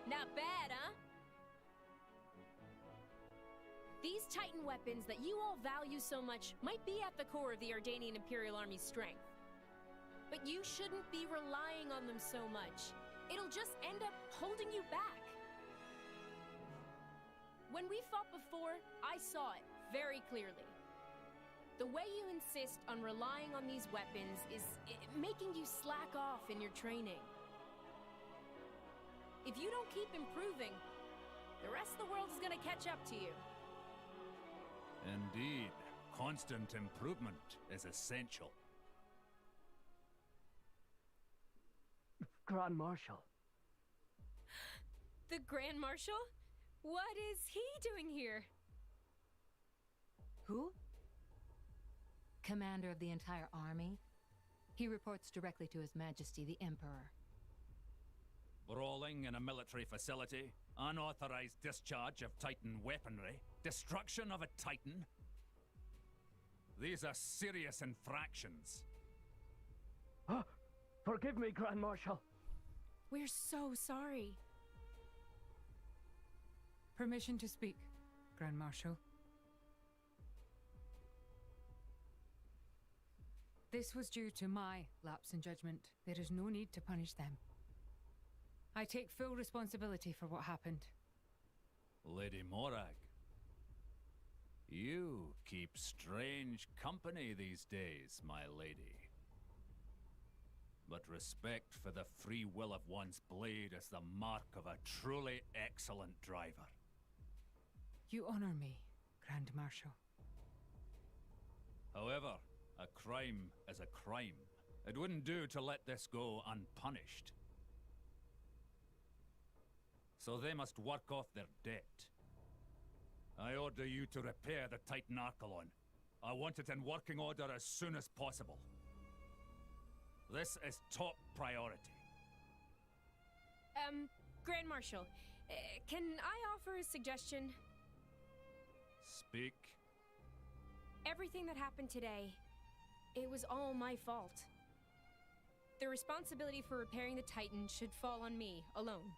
Not bad, huh? These Titan weapons that you all value so much might be at the core of the Ardanian Imperial Army's strength. But you shouldn't be relying on them so much. It'll just end up holding you back. When we fought before, I saw it very clearly. The way you insist on relying on these weapons is making you slack off in your training. If you don't keep improving, the rest of the world is gonna catch up to you. Indeed, constant improvement is essential. Grand Marshal. The Grand Marshal? What is he doing here? Who? Commander of the entire army. He reports directly to His Majesty the Emperor. Brawling in a military facility, unauthorized discharge of Titan weaponry, destruction of a Titan. These are serious infractions. Forgive me, Grand Marshal. We're so sorry. Permission to speak, Grand Marshal. This was due to my lapse in judgment. There is no need to punish them. I take full responsibility for what happened. Lady Morag, you keep strange company these days, my lady. But respect for the free will of one's blade is the mark of a truly excellent driver. You honor me, Grand Marshal. However, a crime is a crime. It wouldn't do to let this go unpunished. So they must work off their debt. I order you to repair the Titan Archelon. I want it in working order as soon as possible. This is top priority. Grand Marshal, can I offer a suggestion? Speak. Everything that happened today, it was all my fault. The responsibility for repairing the Titan should fall on me, alone.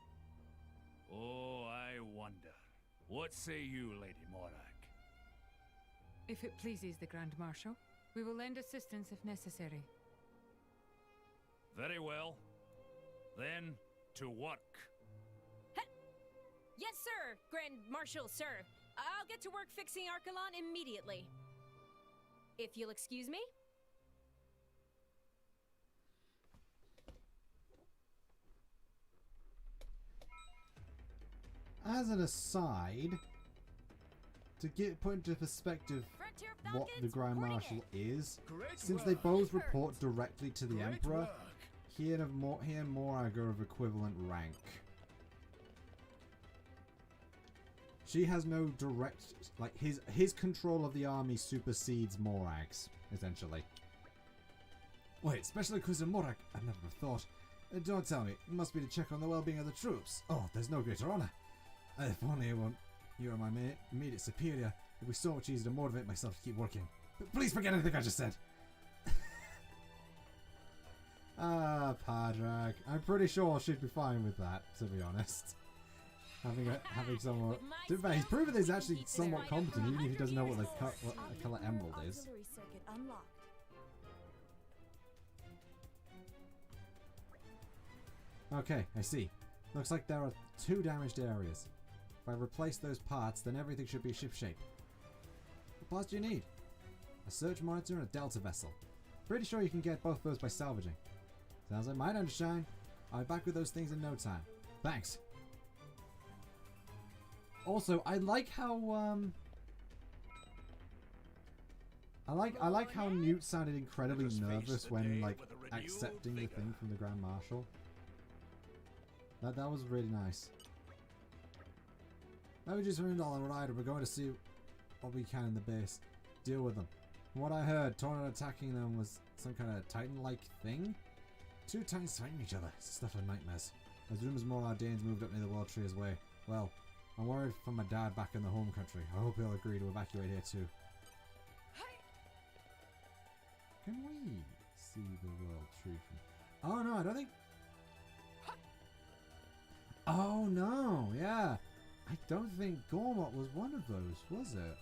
Oh, I wonder. What say you, Lady Morak? If it pleases the Grand Marshal, we will lend assistance if necessary. Very well. Then, to work. Yes, sir, Grand Marshal, sir. I'll get to work fixing Archelon immediately. If you'll excuse me. As an aside, to put into perspective what the Grand Marshal is, since they both report directly to the Emperor, he and Morag are of equivalent rank. She has no direct, like, his control of the army supersedes Morag's, essentially. Wait, special because of Morag? I never have thought. Don't tell me, it must be to check on the well-being of the troops. Oh, there's no greater honor. If only you were my immediate superior, it'd be so much easier to motivate myself to keep working. But please forget anything I just said. Padraig. I'm pretty sure she'd be fine with that, to be honest. Having someone... To be fair, he's proven that he's actually somewhat competent, even if he doesn't know what the colour emerald is. Okay, I see. Looks like there are 2 damaged areas. If I replace those parts, then everything should be shipshape. What parts do you need? A search monitor and a delta vessel. Pretty sure you can get both those by salvaging. Sounds like my time to shine. I'll be back with those things in no time. Thanks. Also, I like how I like how Newt sounded incredibly nervous when like accepting the thing from the Grand Marshal. That was really nice. Now we just ruined all our rider. We're going to see what we can in the base. Deal with them. From what I heard, Tornado attacking them was some kind of Titan-like thing. 2 Titans fighting each other. It's stuff of nightmares. There's rumours more Ardanes moved up near the World Tree as way. Well, I'm worried for my dad back in the home country. I hope he'll agree to evacuate here too. Can we see the World Tree from... Oh no, I don't think... Oh no, yeah. I don't think Gormott was one of those, was it?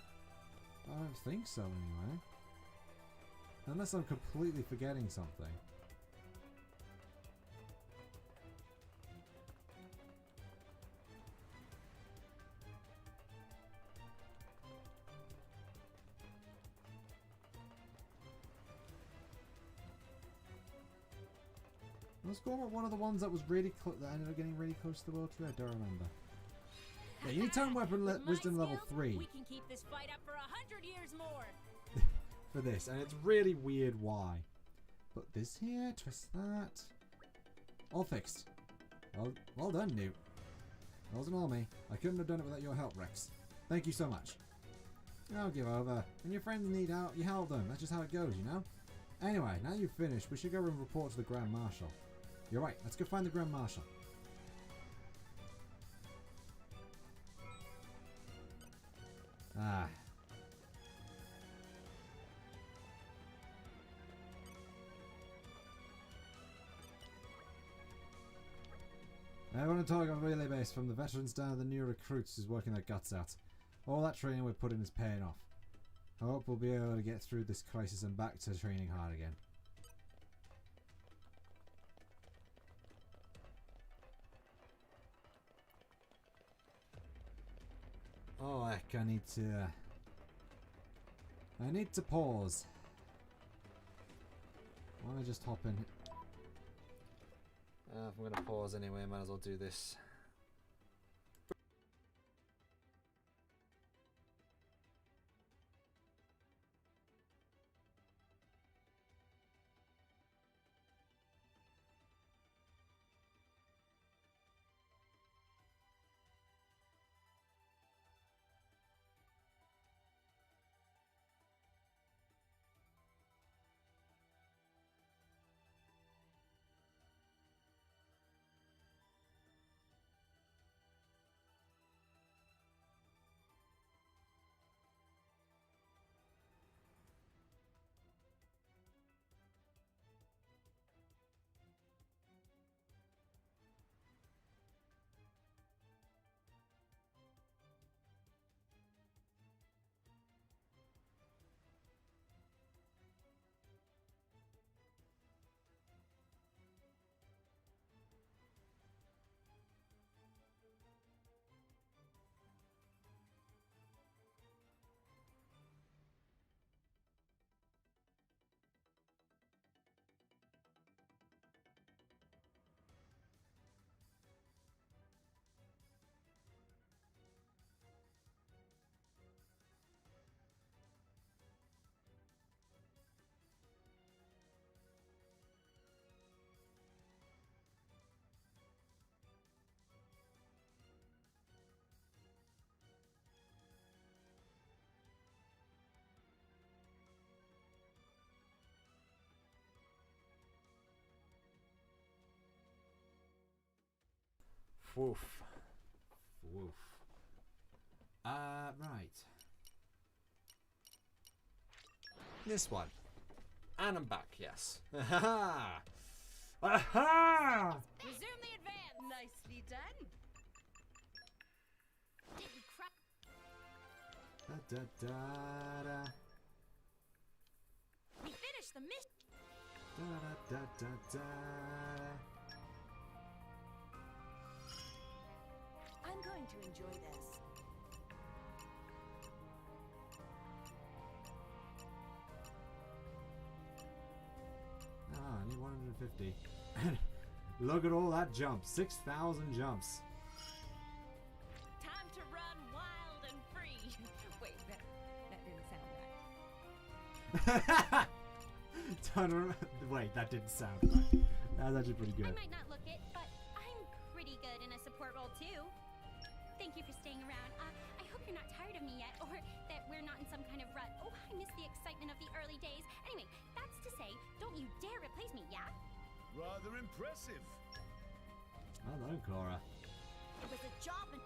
I don't think so anyway. Unless I'm completely forgetting something. Was Gormott one of the ones that was really that ended up getting really close to the World Tree? I don't remember. Yeah, you need time weapon wisdom level 3. We can keep this fight up for 100 years more. For this, and it's really weird why. Put this here, twist that. All fixed. Well done, Newt. It wasn't all me. I couldn't have done it without your help, Rex. Thank you so much. I'll give over. When your friends need help, you help them. That's just how it goes, you know? Anyway, now you've finished, we should go and report to the Grand Marshal. You're right, let's go find the Grand Marshal. Ah. I want to talk on relay base from the veterans down to the new recruits who's working their guts out. All that training we put in is paying off. I hope we'll be able to get through this crisis and back to training hard again. Oh heck, I need to pause. Why don't I just hop in? If I'm gonna pause anyway, I might as well do this. Woof. Woof. Right. This one. And I'm back, yes. Aha! Aha! Resume the advance. Nicely done. Did we crack? Da, da, da, da. We finished the mission. Da, da, da, da, da. I'm going to enjoy this. Ah, I need 150. Look at all that jump. 6,000 jumps. Time to run wild and free. Wait, that didn't sound right. Wait, that didn't sound right. That was actually pretty I good. might not look it, but I'm pretty good in a support role too. Thank you for staying around. I hope you're not tired of me yet, or that we're not in some kind of rut. Oh, I miss the excitement of the early days. Anyway, that's to say, don't you dare replace me, yeah? Rather impressive. Hello, Cora. It was a job and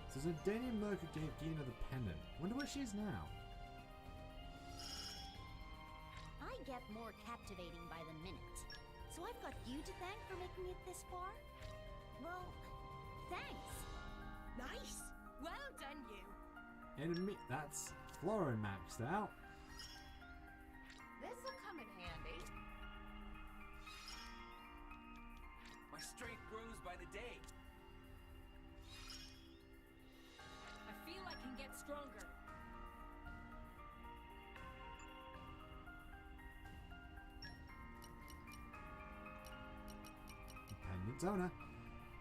So Zendanian Merker gave Gina the pendant. Wonder where she is now. I get more captivating by the minute. So I've got you to thank for making it this far? Well, thanks. Nice. Well done, you. Enemy. That's Florin maxed out. This'll come in handy. My strength grows by the day. I feel I can get stronger. Pendant owner.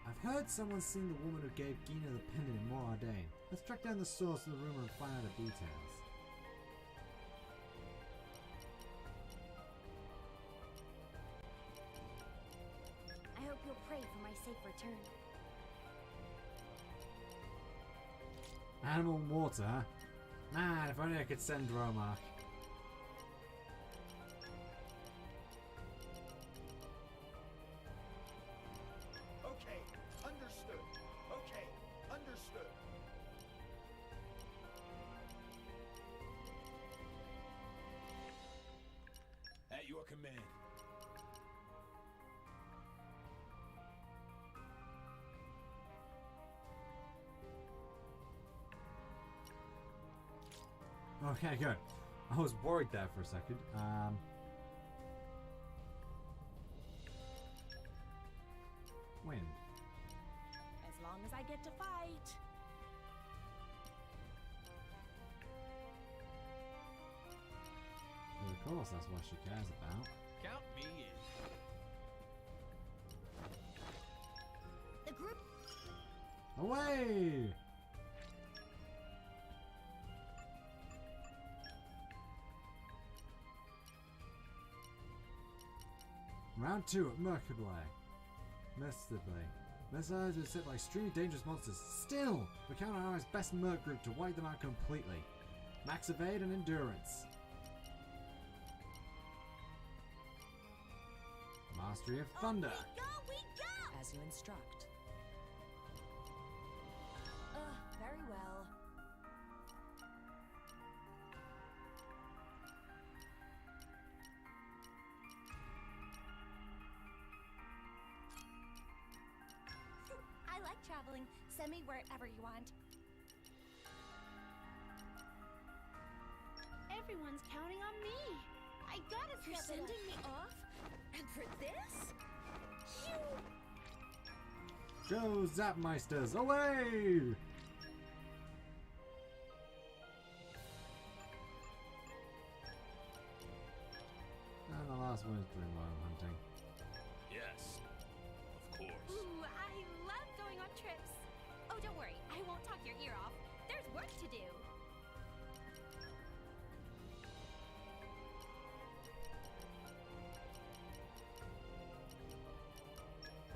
I've heard someone's seen the woman who gave Gina the pendant in Mor Ardain. Let's track down the source of the rumor and find out the details. I hope you'll pray for my safe return. Animal and water, huh? Man, if only I could send Dromark. Okay, understood. Okay, understood. At your command. Okay, good. I was worried there for a second. Wind. As long as I get to fight. Of course, that's what she cares about. Count me in. The group Away! Round 2 at Mercably. Mercenaries are set by extremely dangerous monsters. Still, we count on our best Merc group to wipe them out completely. Max evade and endurance. Mastery of Thunder. we go! As you instruct. Very well. I like traveling. Send me wherever you want. Everyone's counting on me. I gotta You're step it up. sending me off? And for this? Go, Zapmeisters, away! And the last one is doing wild hunting. Yes, of course. Ooh, I love going on trips. Oh, don't worry. I won't talk your ear off. There's work to do.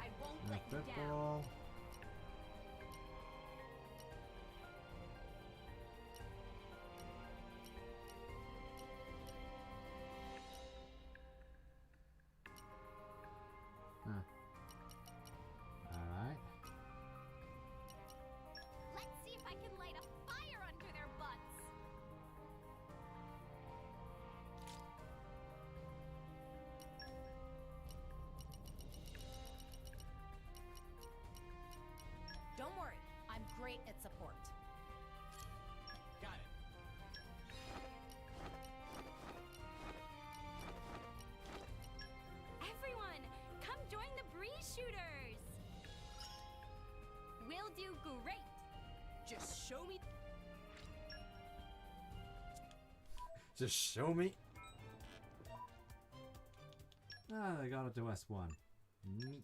I won't let you down. Football. Huh. Alright. Just show me. Ah, they got it to S1. Neat.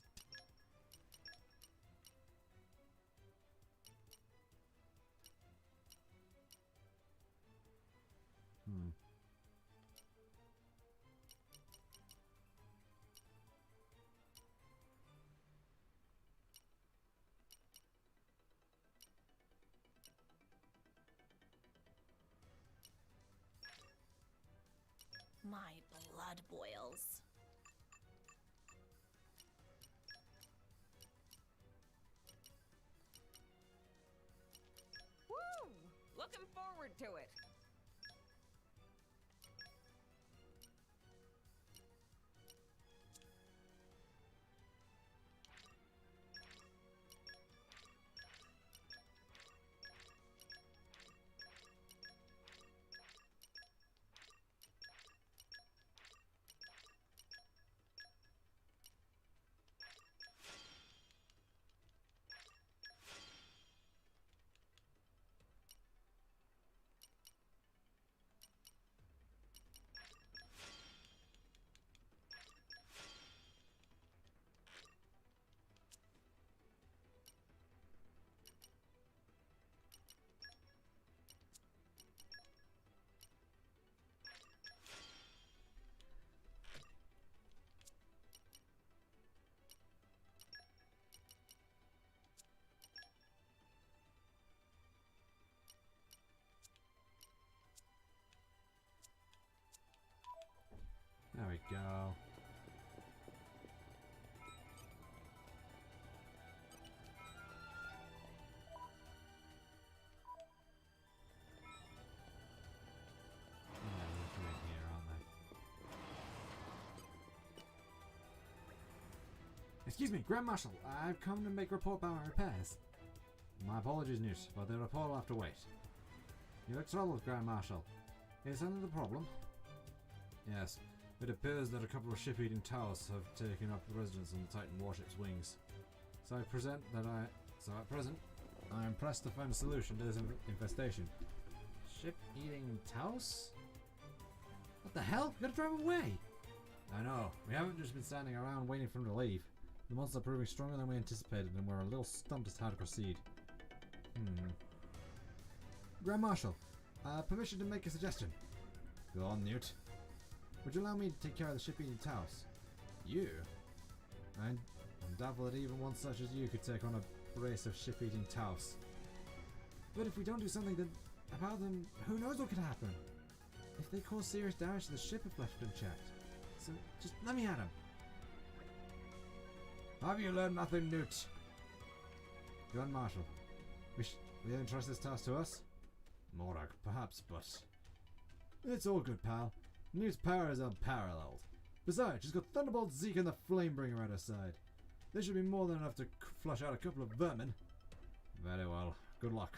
My blood boils. Woo! Looking forward to it. There we go. Excuse me, Grand Marshal. I've come to make a report about my repairs. My apologies, Newt, but the report will have to wait. You look troubled, Grand Marshal. Is something the problem? Yes. It appears that a couple of ship-eating towers have taken up residence on the Titan warship's wings. So at present, I am pressed to find a solution to this infestation. Ship-eating towers? What the hell? We gotta drive away! I know. We haven't just been standing around waiting for them to leave. The monsters are proving stronger than we anticipated, and we're a little stumped as to how to proceed. Grand Marshal, permission to make a suggestion. Go on, Newt. Would you allow me to take care of the ship-eating towers? You? I'm doubtful that even one such as you could take on a brace of ship-eating towers. But if we don't do something about them, who knows what could happen? If they cause serious damage to the ship if left unchecked. So just let me at him. Have you learned nothing, Newt? Grand Marshal, will you entrust this task to us? Morag, perhaps, but... It's all good, pal. Newt's power is unparalleled. Besides, she's got Thunderbolt, Zeke, and the Flamebringer at her side. This should be more than enough to flush out a couple of vermin. Very well. Good luck.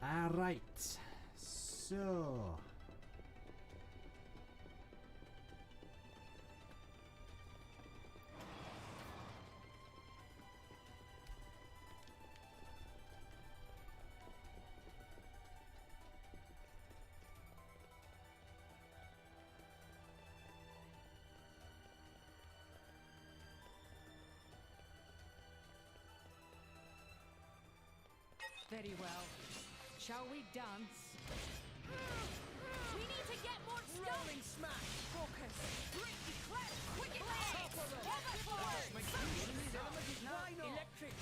Alright, so... Very well. Shall we dance? We need to get more stuff! Rolling smash! Focus. Quick, quick, Why not? Electric.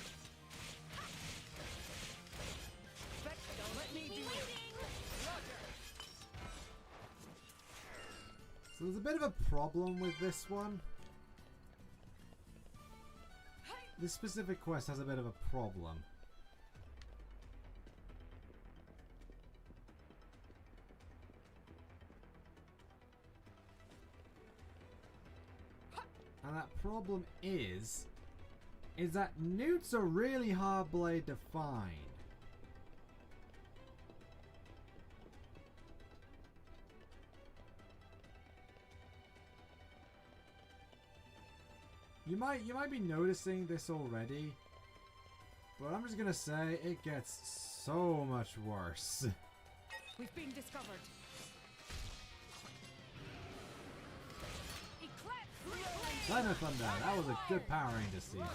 Vector, let me do it. So there's a bit of a problem with this one. This specific quest has a bit of a problem. And that problem is is that newts are really hard blade to find. You might be noticing this already, but I'm just gonna say it gets so much worse. We've been discovered. Thunder Thunder, that was a good Power Ranger season.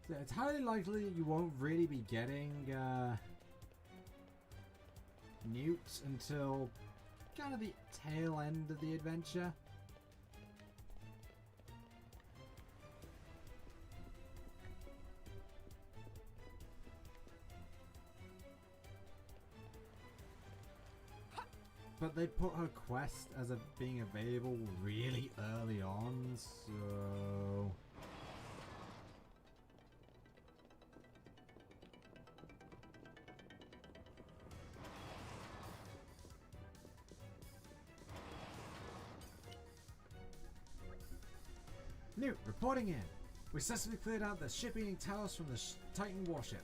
So it's highly likely you won't really be getting Newt until kind of the tail end of the adventure. But they put her quest as being available really early on, so... Newt, reporting in. We successfully cleared out the ship-eating towers from the Titan warship.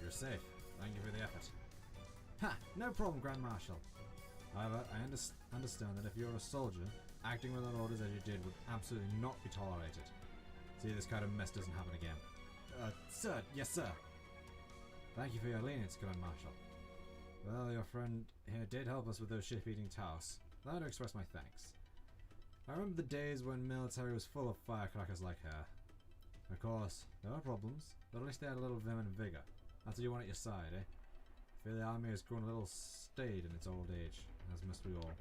You're safe. Thank you for the effort. Ha! No problem, Grand Marshal. However, I understand that if you're a soldier, acting without orders as you did would absolutely not be tolerated. See, this kind of mess doesn't happen again. Sir, yes sir. Thank you for your lenience, Grand Marshal. Well, your friend here did help us with those ship-eating towers. Allow me to express my thanks. I remember the days when military was full of firecrackers like her. Of course, there were problems, but at least they had a little vim and vigour. That's what you want at your side, eh? I feel the army has grown a little staid in its old age, as must we all.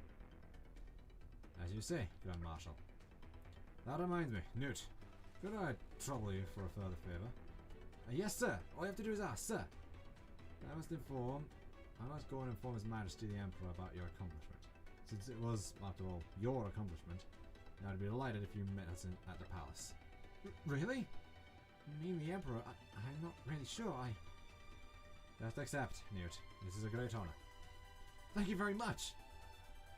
As you say, Grand Marshal. That reminds me, Newt, could I trouble you for a further favour? Yes, sir. All you have to do is ask, sir. I must go and inform His Majesty the Emperor about your accomplishment. Since it was, after all, your accomplishment, I'd be delighted if you met us at the palace. Really? You mean the Emperor? I'm not really sure. Just accept, Newt. This is a great honor. Thank you very much.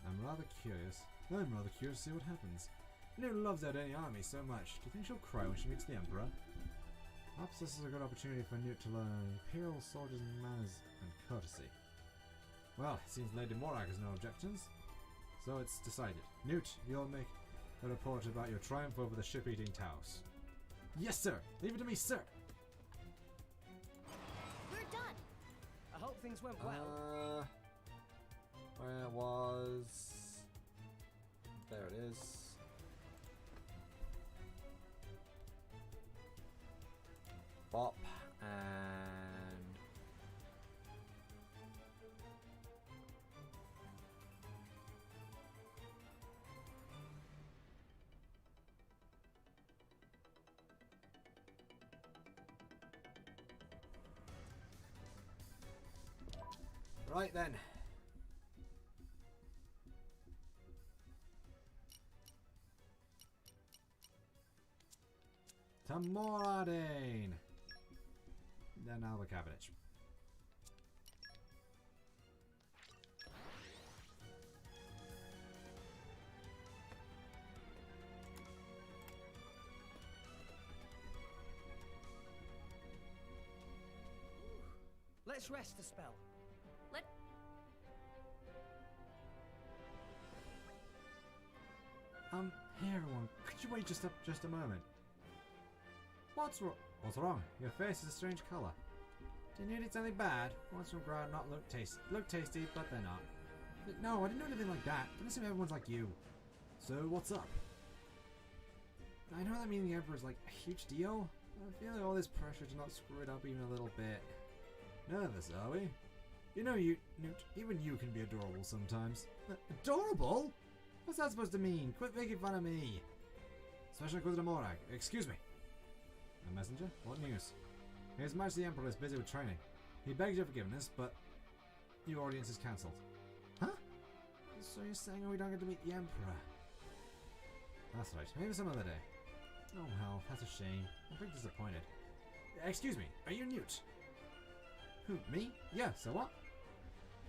I'm rather curious to see what happens. Newt loves our Danish army so much. Do you think she'll cry when she meets the Emperor? Perhaps this is a good opportunity for Newt to learn Imperial soldiers' manners and courtesy. Well, it seems Lady Morag has no objections. So it's decided. Newt, you'll make a report about your triumph over the ship-eating towers. Yes, sir! Leave it to me, sir! We're done! I hope things went well. Where it was... There it is. Bop, and... Right then. Tamoradane. Then now the cabbage. Let's rest a spell. Hey everyone, could you wait just a moment? What's wrong? Your face is a strange colour. Did you eat something bad? Once from ground not look tasty, but they're not. But no, I didn't do anything like that. Don't assume everyone's like you. So what's up? I know that meeting the Emperor is like a huge deal. I'm feeling all this pressure to not screw it up even a little bit. Nervous, are we? You know, Newt, even you can be adorable sometimes. Adorable? What's that supposed to mean? Quit making fun of me. Special Inquisitor Morag, excuse me. A messenger? What news? His Majesty the Emperor is busy with training. He begs your forgiveness, but your audience is cancelled. Huh? So you're saying we don't get to meet the Emperor? That's right. Maybe some other day. Oh well, that's a shame. I'm pretty disappointed. Excuse me, are you Newt? Who, me? Yeah, so what?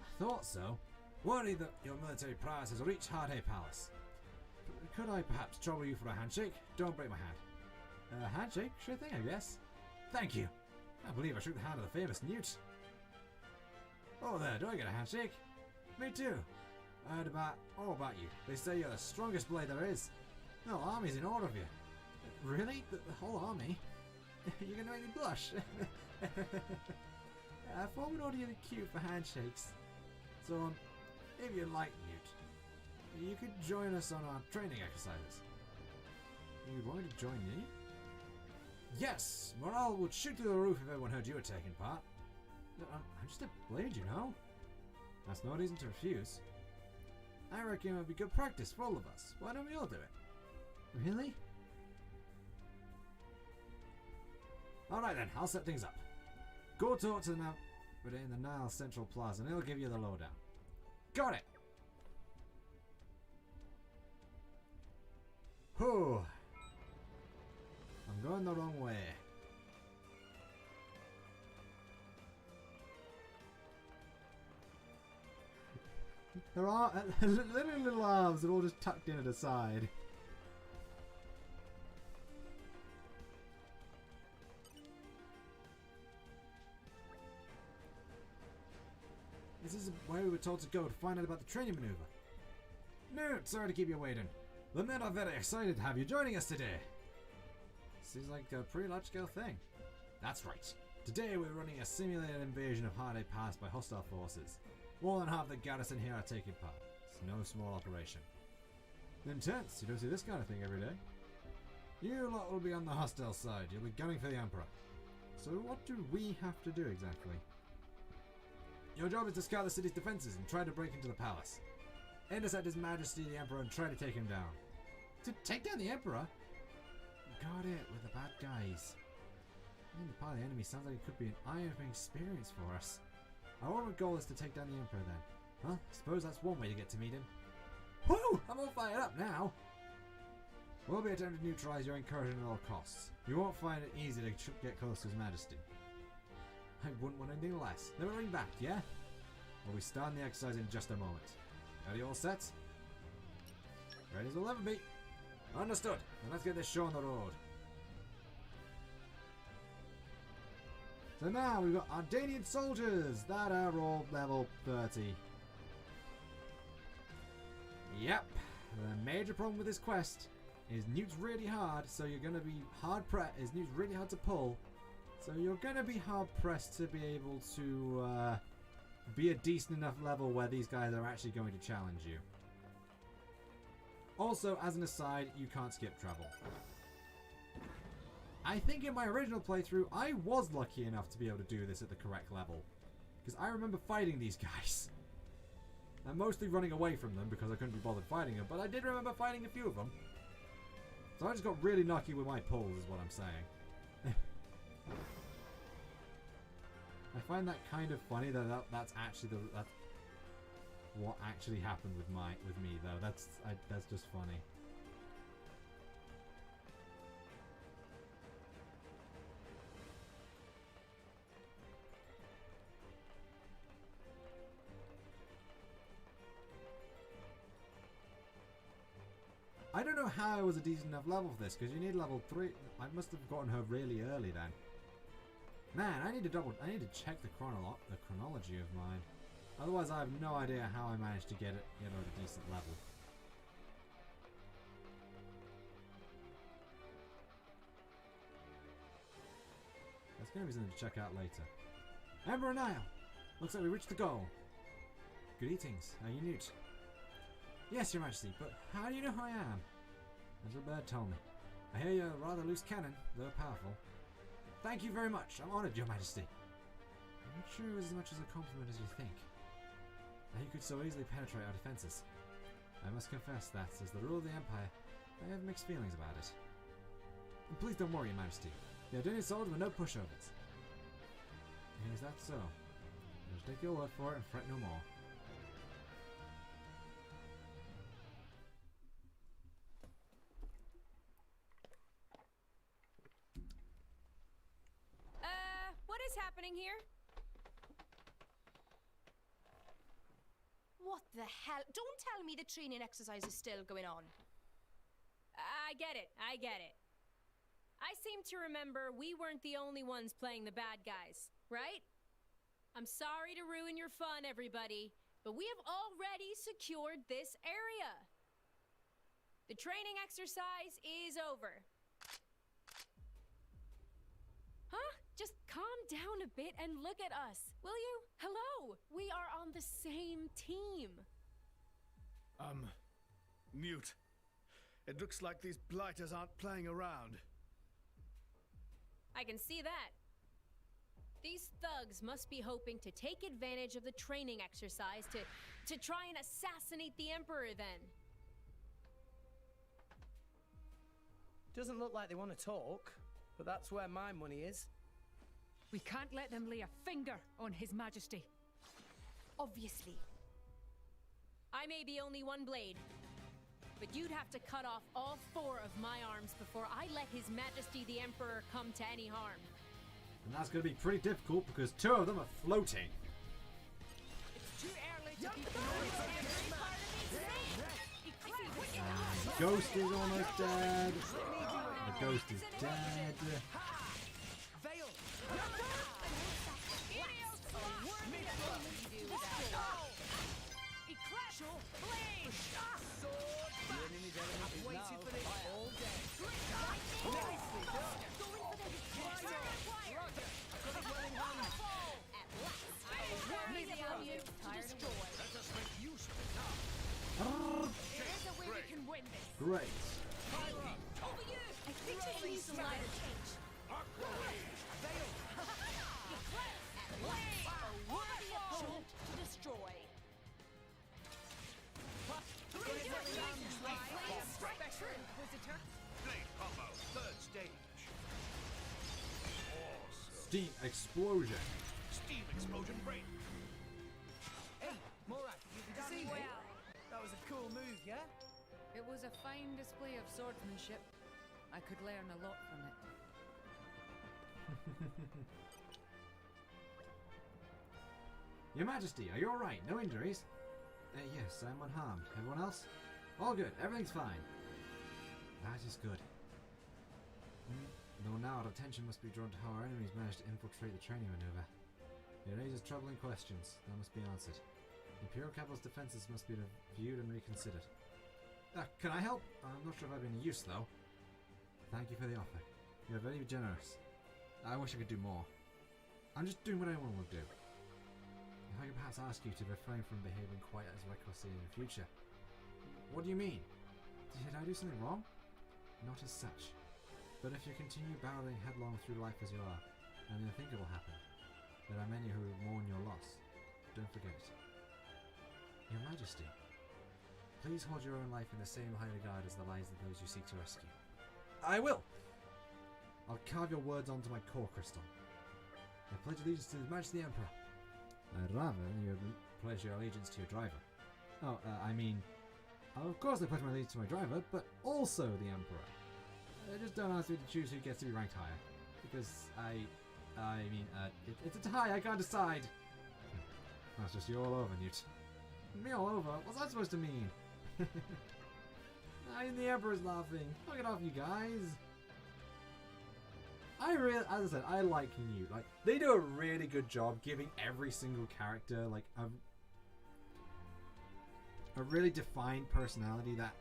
I thought so. Worry that your military prowess has reached Hardhay Palace. Could I perhaps trouble you for a handshake? Don't break my hand. A handshake? Sure thing, I guess. Thank you. I believe I shook the hand of the famous Newt. Oh there, do I get a handshake? Me too. I heard all about you. They say you're the strongest blade there is. The whole army's in awe of you. Really? The whole army? You're gonna make me blush. Form an audio cue for handshakes. So, if you like Newt, you could join us on our training exercises. You want me to join you? Yes! Morale would shoot through the roof if everyone heard you were taking part. I'm just a blade, you know. That's no reason to refuse. I reckon it would be good practice for all of us. Why don't we all do it? Really? Alright then, I'll set things up. Go talk to the in the Nile Central Plaza and he'll give you the lowdown. Got it! Whew. I'm going the wrong way. There are little arms that are all just tucked in at the side. This is where we were told to go to find out about the training maneuver. Newt, sorry to keep you waiting. The men are very excited to have you joining us today. Seems like a pretty large-scale thing. That's right. Today we're running a simulated invasion of Hardhay Pass by hostile forces. More than half the garrison here are taking part. It's no small operation. Intense. You don't see this kind of thing every day. You lot will be on the hostile side. You'll be gunning for the Emperor. So what do we have to do exactly? Your job is to scout the city's defenses and try to break into the palace. Intercept His Majesty the Emperor and try to take him down. To take down the Emperor? Got it, with the bad guys. Being part of the enemy sounds like it could be an eye-opening experience for us. Our ultimate goal is to take down the Emperor then. Well, I suppose that's one way to get to meet him. Woo! I'm all fired up now! We'll be attempting to neutralize your incursion at all costs. You won't find it easy to get close to His Majesty. I wouldn't want anything less. Never ring back, yeah? We'll be starting the exercise in just a moment. Are you all set? Ready as we'll ever be. Understood. Then let's get this show on the road. So now we've got Ardanian soldiers that are all level 30. Yep. The major problem with this quest is Newt's really hard, so you're gonna be hard pressed. Newt's really hard to pull, so you're gonna be hard pressed to be able to be a decent enough level where these guys are actually going to challenge you. Also, as an aside, you can't skip travel. I think in my original playthrough, I was lucky enough to be able to do this at the correct level. Because I remember fighting these guys. I'm mostly running away from them because I couldn't be bothered fighting them, but I did remember fighting a few of them. So I just got really lucky with my pulls, is what I'm saying. I find that kind of funny that that's actually that's what actually happened with me though. That's just funny. I don't know how I was a decent enough level for this, because you need level 3. I must have gotten her really early then. Man, I need to check the chronology of mine. Otherwise I have no idea how I managed to get her at a decent level. That's going to be something to check out later. Emperor Nile! Looks like we reached the goal. Good eatings. Are you Newt? Yes, Your Majesty, but how do you know who I am? Little bird told me. I hear you're a rather loose cannon, though powerful. Thank you very much. I'm honoured, Your Majesty. I'm not sure it was as much as a compliment as you think. That you could so easily penetrate our defences. I must confess that, as the ruler of the Empire, I have mixed feelings about it. And please don't worry, Your Majesty. You're doing it solid with no pushovers. Is that so? I'll just take your word for it and fret no more. What is happening here? What the hell? Don't tell me the training exercise is still going on. I get it. I seem to remember we weren't the only ones playing the bad guys, right? I'm sorry to ruin your fun, everybody, but we have already secured this area. The training exercise is over. Huh? Just calm down a bit and look at us, will you? Hello! We are on the same team. Mute. It looks like these blighters aren't playing around. I can see that. These thugs must be hoping to take advantage of the training exercise to try and assassinate the Emperor then. Doesn't look like they want to talk, but that's where my money is. We can't let them lay a finger on His Majesty. Obviously. I may be only one blade, but you'd have to cut off all 4 of my arms before I let His Majesty the Emperor come to any harm. And that's going to be pretty difficult because 2 of them are floating. It's too early to be The ghost is almost dead. The ghost is dead. Veil! I've waited for this all day. Great. I think I can use some lighter change. Worthy opponent to destroy. Inquisitor. Blade combo, 3rd stage. Awesome. Steam explosion. Steam explosion break. Hey, Morag, did you see me? That was a cool move, yeah? It was a fine display of swordsmanship. I could learn a lot from it. Your Majesty, are you alright? No injuries? Yes, I'm unharmed. Everyone else? All good. Everything's fine. That is good. Though now our attention must be drawn to how our enemies managed to infiltrate the training maneuver. It raises troubling questions that must be answered. The Imperial capital's defenses must be reviewed and reconsidered. Can I help? I'm not sure if I've been of use, though. Thank you for the offer. You're very generous. I wish I could do more. I'm just doing what anyone would do. If I could perhaps ask you to refrain from behaving quite as recklessly in the future. What do you mean? Did I do something wrong? Not as such. But if you continue barreling headlong through life as you are, and the unthinkable happen, there are many who will mourn your loss. Don't forget it. Your Majesty, please hold your own life in the same high regard as the lives of those you seek to rescue. I will! I'll carve your words onto my core crystal. I pledge allegiance to His Majesty the Emperor. I'd rather you pledge your allegiance to your driver. Oh, of course I pledge my allegiance to my driver, but also the Emperor. Just don't ask me to choose who gets to be ranked higher. Because it's a tie, I can't decide. That's just you all over, Newt. Me all over? What's that supposed to mean? The Emperor's laughing. Knock it off, you guys. As I said, I like Newt. Like, they do a really good job giving every single character like a really defined personality that,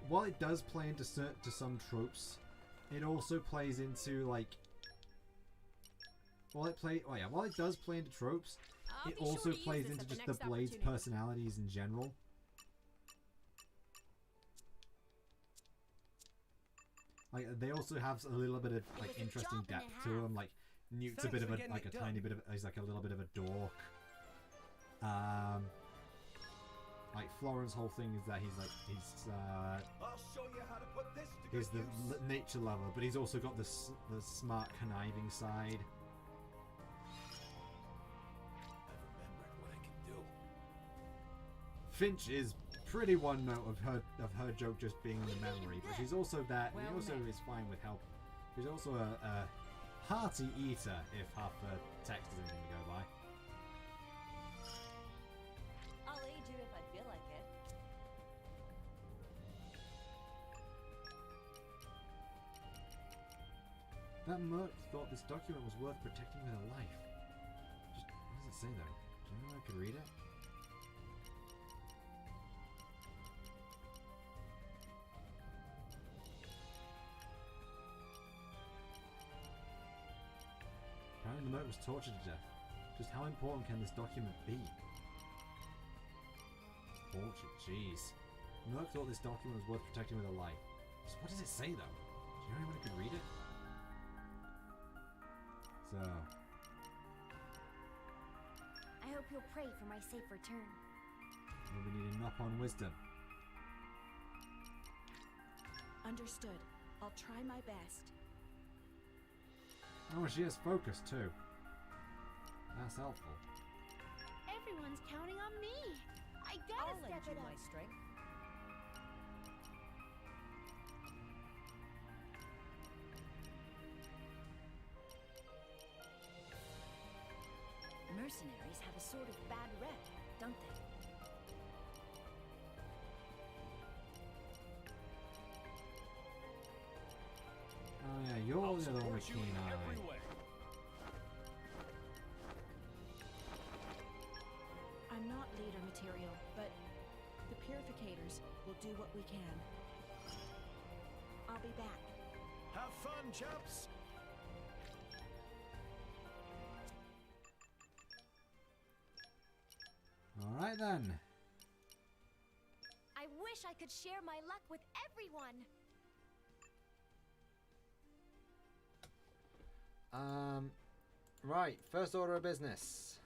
while it does play into some tropes, it also plays into like. While it does play into tropes, it also plays into just the Blade's personalities in general. Like, they also have a little bit of like interesting depth to them. Like, Newt's a bit of a tiny bit of, he's like a little bit of a dork. like Florence' whole thing is that he's I'll show you how to put this to he's good the use. nature lover, but he's also got this the smart conniving side. I've remembered what I can do. Finch is pretty one note of her joke just being in the memory, but she's also that. Well he also met. is fine with help. She's also a hearty eater if half her text isn't going to go by. I'll aid you if I feel like it. That merc thought this document was worth protecting with a life. Just what does it say though? Do you know I could read it? Apparently the merc was tortured to death. Just how important can this document be? Tortured, jeez. Merc thought this document was worth protecting with a life. So what does it say though? Do you know anyone who could read it? So, I hope you'll pray for my safe return. we'll be needing up on wisdom. Understood. I'll try my best. Oh, she has focus too. That's helpful. Everyone's counting on me. I gotta I'll step lend you it up. my strength. Mercenaries have a sort of bad rep, don't they? Oh yeah, you're I'll the other one with support you keen in eye. every way. I'm not leader material, but the purificators will do what we can. I'll be back. Have fun, chaps! Alright then. I wish I could share my luck with everyone. Right, first order of business.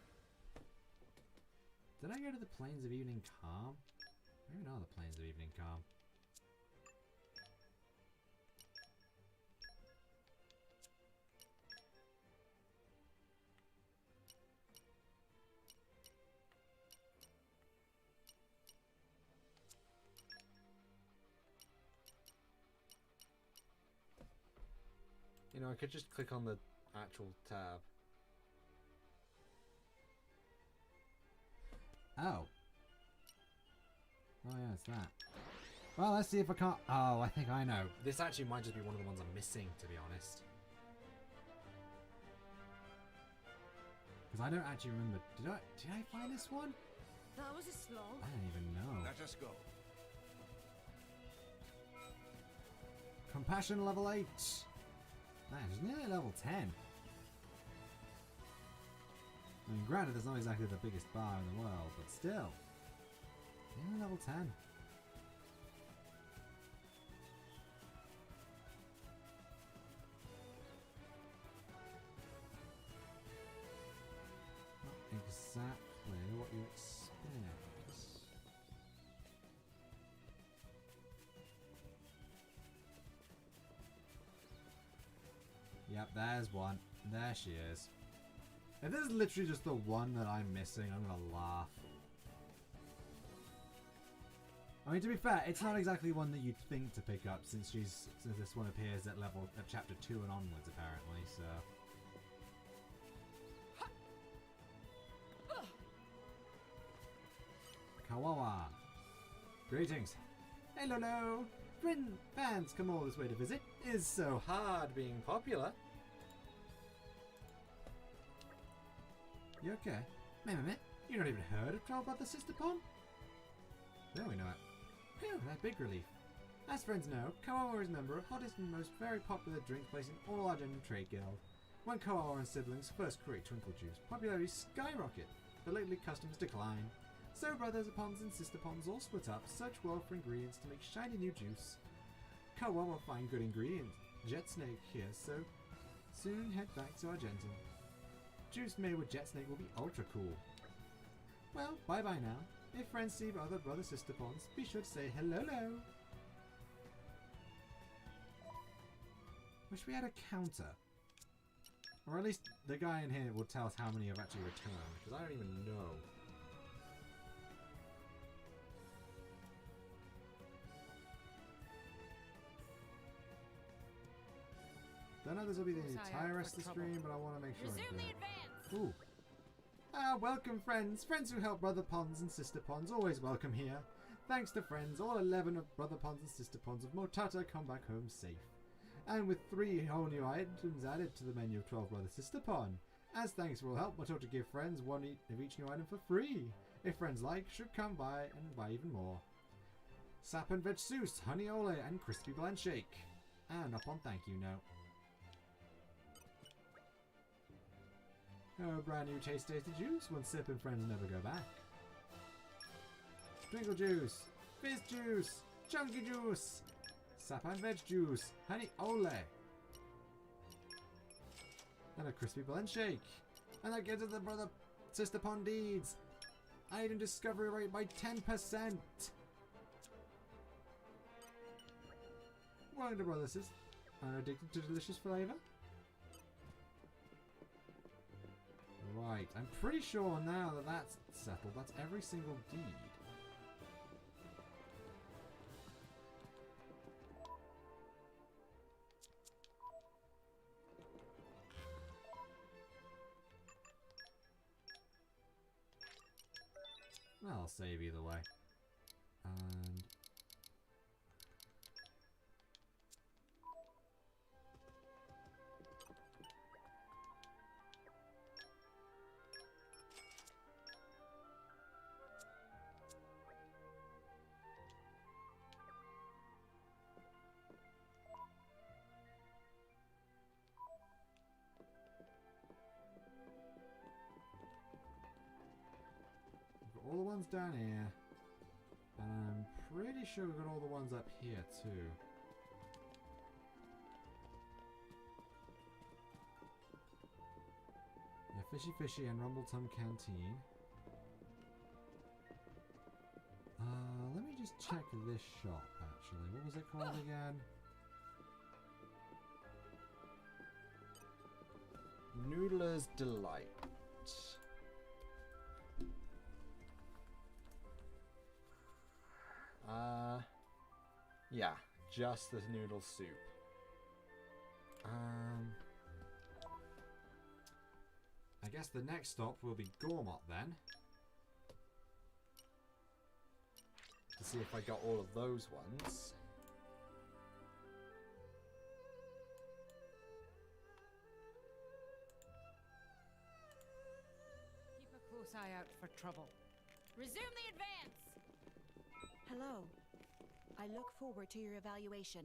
Did I go to the Plains of Evening Calm? Where even are the Plains of Evening Calm? You know, I could just click on the actual tab. Oh. Oh yeah, it's that. Well, let's see if I can't... Oh, I think I know. This actually might just be one of the ones I'm missing, to be honest. Because I don't actually remember... Did I find this one? That was a slog. I don't even know. Let us go. Compassion level 8. Man, she's nearly level 10. I mean, granted, it's not exactly the biggest bar in the world, but still. Nearly level 10. Not exactly what you expect. Yep, there's one. There she is. If this is literally just the one that I'm missing, I'm gonna laugh. I mean, to be fair, it's not exactly one that you'd think to pick up since this one appears at chapter 2 and onwards, apparently. So. Kawawa. Greetings. Hello. Fans come all this way to visit. Is so hard being popular. You okay? Meh. You not even heard of Troll Brother Sister Pond? There we know it. Phew, that big relief. As friends know, Kawawa is a member of hottest and most very popular drink place in all our Gender Trade Guild. When Kawawa and siblings first create Twinkle Juice, popularity skyrocket, but lately customers decline. So brothers ponds and sister ponds all split up, search well for ingredients to make shiny new juice. Kawawa find good ingredients. Jet Snake here, so soon head back to Argentum. Juice made with Jet Snake will be ultra cool. Well, bye bye now. If friends see other brother-sister pawns, be sure to say hello. Wish we had a counter. Or at least the guy in here will tell us how many have actually returned, because I don't even know. Don't know this will be the entire rest of the stream, but I want to make sure I do it. Ooh. Ah, welcome friends. Friends who help brother ponds and sister ponds, always welcome here. Thanks to friends, all 11 of brother ponds and sister ponds of Motata come back home safe. And with 3 whole new items added to the menu of 12 brother sister pond. As thanks for all help, Motata give friends one of each new item for free. If friends like, should come by and buy even more. Sap and veg sauce, honey ole, and crispy bland shake. And up on thank you note. Oh, brand new tasty juice. One sip and friends never go back. Twinkle juice, fizz juice, chunky juice, sap and veg juice, honey ole, and a crispy blend shake. And that gets us the brother sister pond deeds. Item discovery rate by 10%. Welcome to brother sisters. Are addicted to delicious flavour? Right, I'm pretty sure now that that's settled. That's every single deed. I'll save either way. And all the ones down here, and I'm pretty sure we've got all the ones up here too. Yeah, Fishy Fishy and Rumbletum Canteen. Let me just check this shop actually. What was it called again? Noodler's Delight. Yeah, just the noodle soup. I guess the next stop will be Gormott then. To see if I got all of those ones. Keep a close eye out for trouble. Resume the advance! Hello. I look forward to your evaluation.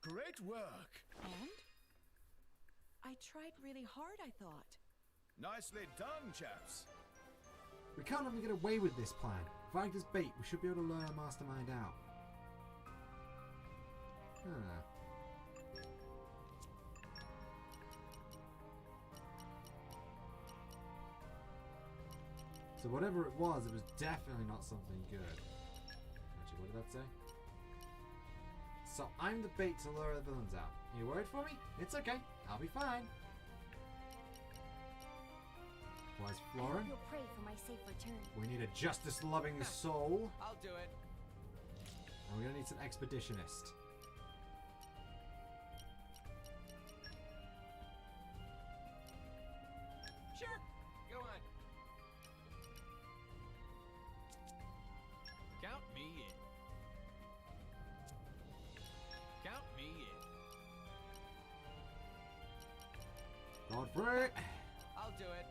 Great work! And? I tried really hard, I thought. Nicely done, chaps. We can't let them get away with this plan. Providing this bait, we should be able to lure our mastermind out. So whatever it was definitely not something good. Actually, what did that say? So I'm the bait to lure the villains out. You worried for me? It's okay. I'll be fine. Why's Florin? You'll pray for my safe return. We need a justice-loving soul. I'll do it. And we're gonna need some expeditionist. Sure. Go on. Count me in. Count me in. Godfrey! I'll do it.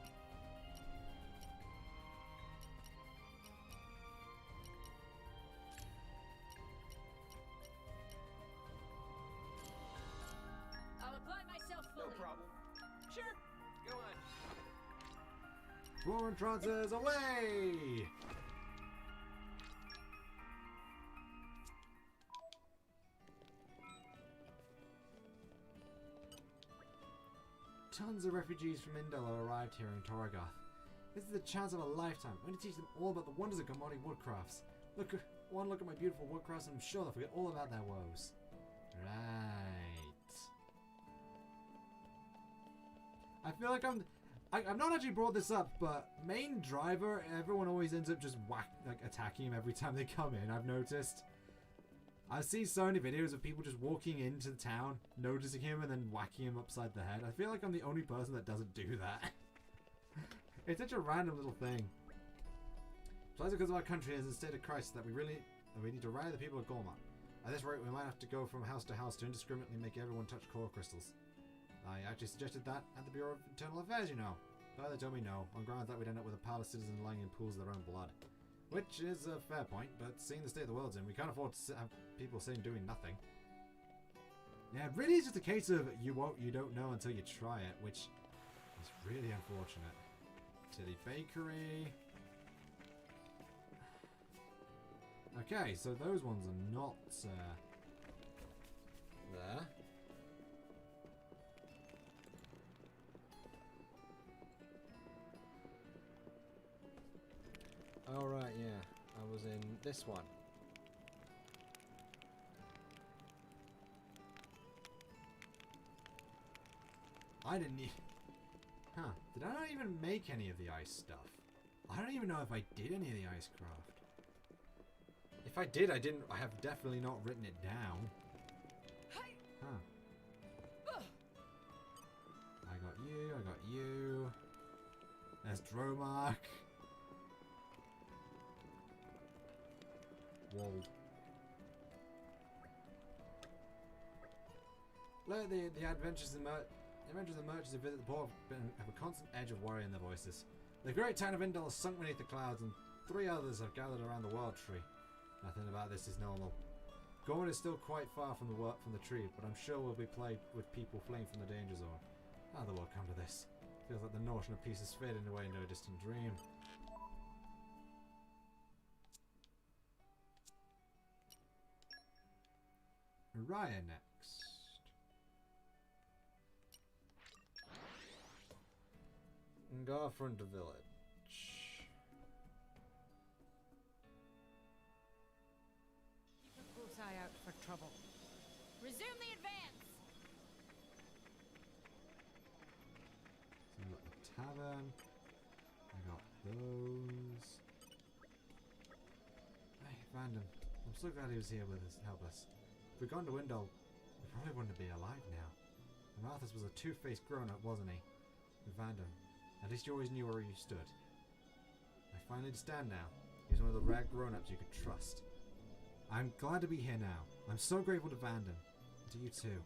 I'll apply myself No fully. problem. Sure. Go on. Florin trances away! Tons of refugees from Indolo arrived here in Torgoth. This is the chance of a lifetime. I'm going to teach them all about the wonders of Gamodi woodcrafts. Look at my beautiful woodcrafts and I'm sure they'll forget all about their woes. Right. I feel like I've not actually brought this up, but main driver, everyone always ends up just attacking him every time they come in, I've noticed. I've seen so many videos of people just walking into the town, noticing him, and then whacking him upside the head. I feel like I'm the only person that doesn't do that. It's such a random little thing. Besides, because our country is in a state of crisis that we need to rally the people of Gormott. At this rate, we might have to go from house to house to indiscriminately make everyone touch core crystals. I actually suggested that at the Bureau of Internal Affairs, you know. But they told me no, on grounds that we'd end up with a pile of citizens lying in pools of their own blood. Which is a fair point, but seeing the state the world's in, we can't afford to have people sitting doing nothing. Yeah, it really is just a case of you don't know until you try it, which is really unfortunate. To the bakery. Okay, so those ones are not there. Oh right, yeah. I was in this one. I didn't Huh. Did I not even make any of the ice stuff? I don't even know if I did any of the ice craft. If I did, I have definitely not written it down. Huh. I got you. There's Dromark. Wold. Let the adventures of the merchants who visit the port have a constant edge of worry in their voices. The great town of Indal is sunk beneath the clouds, and 3 others have gathered around the World Tree. Nothing about this is normal. Gormott is still quite far from the tree, but I'm sure we'll be plagued with people fleeing from the danger zone. How the world come to this? Feels like the notion of peace is fading away into a distant dream. Raya next. Garfront Village. Keep a close eye out for trouble. Resume the advance! So I got the tavern. I got those. Hey, Random. I'm so glad he was here with us to help us. If we'd gone to Windle, we probably wouldn't be alive now. And Arthas was a two-faced grown-up, wasn't he? With Vandam. At least you always knew where you stood. I finally understand now. He's one of the rare grown-ups you could trust. I'm glad to be here now. I'm so grateful to Vandam. And to you too.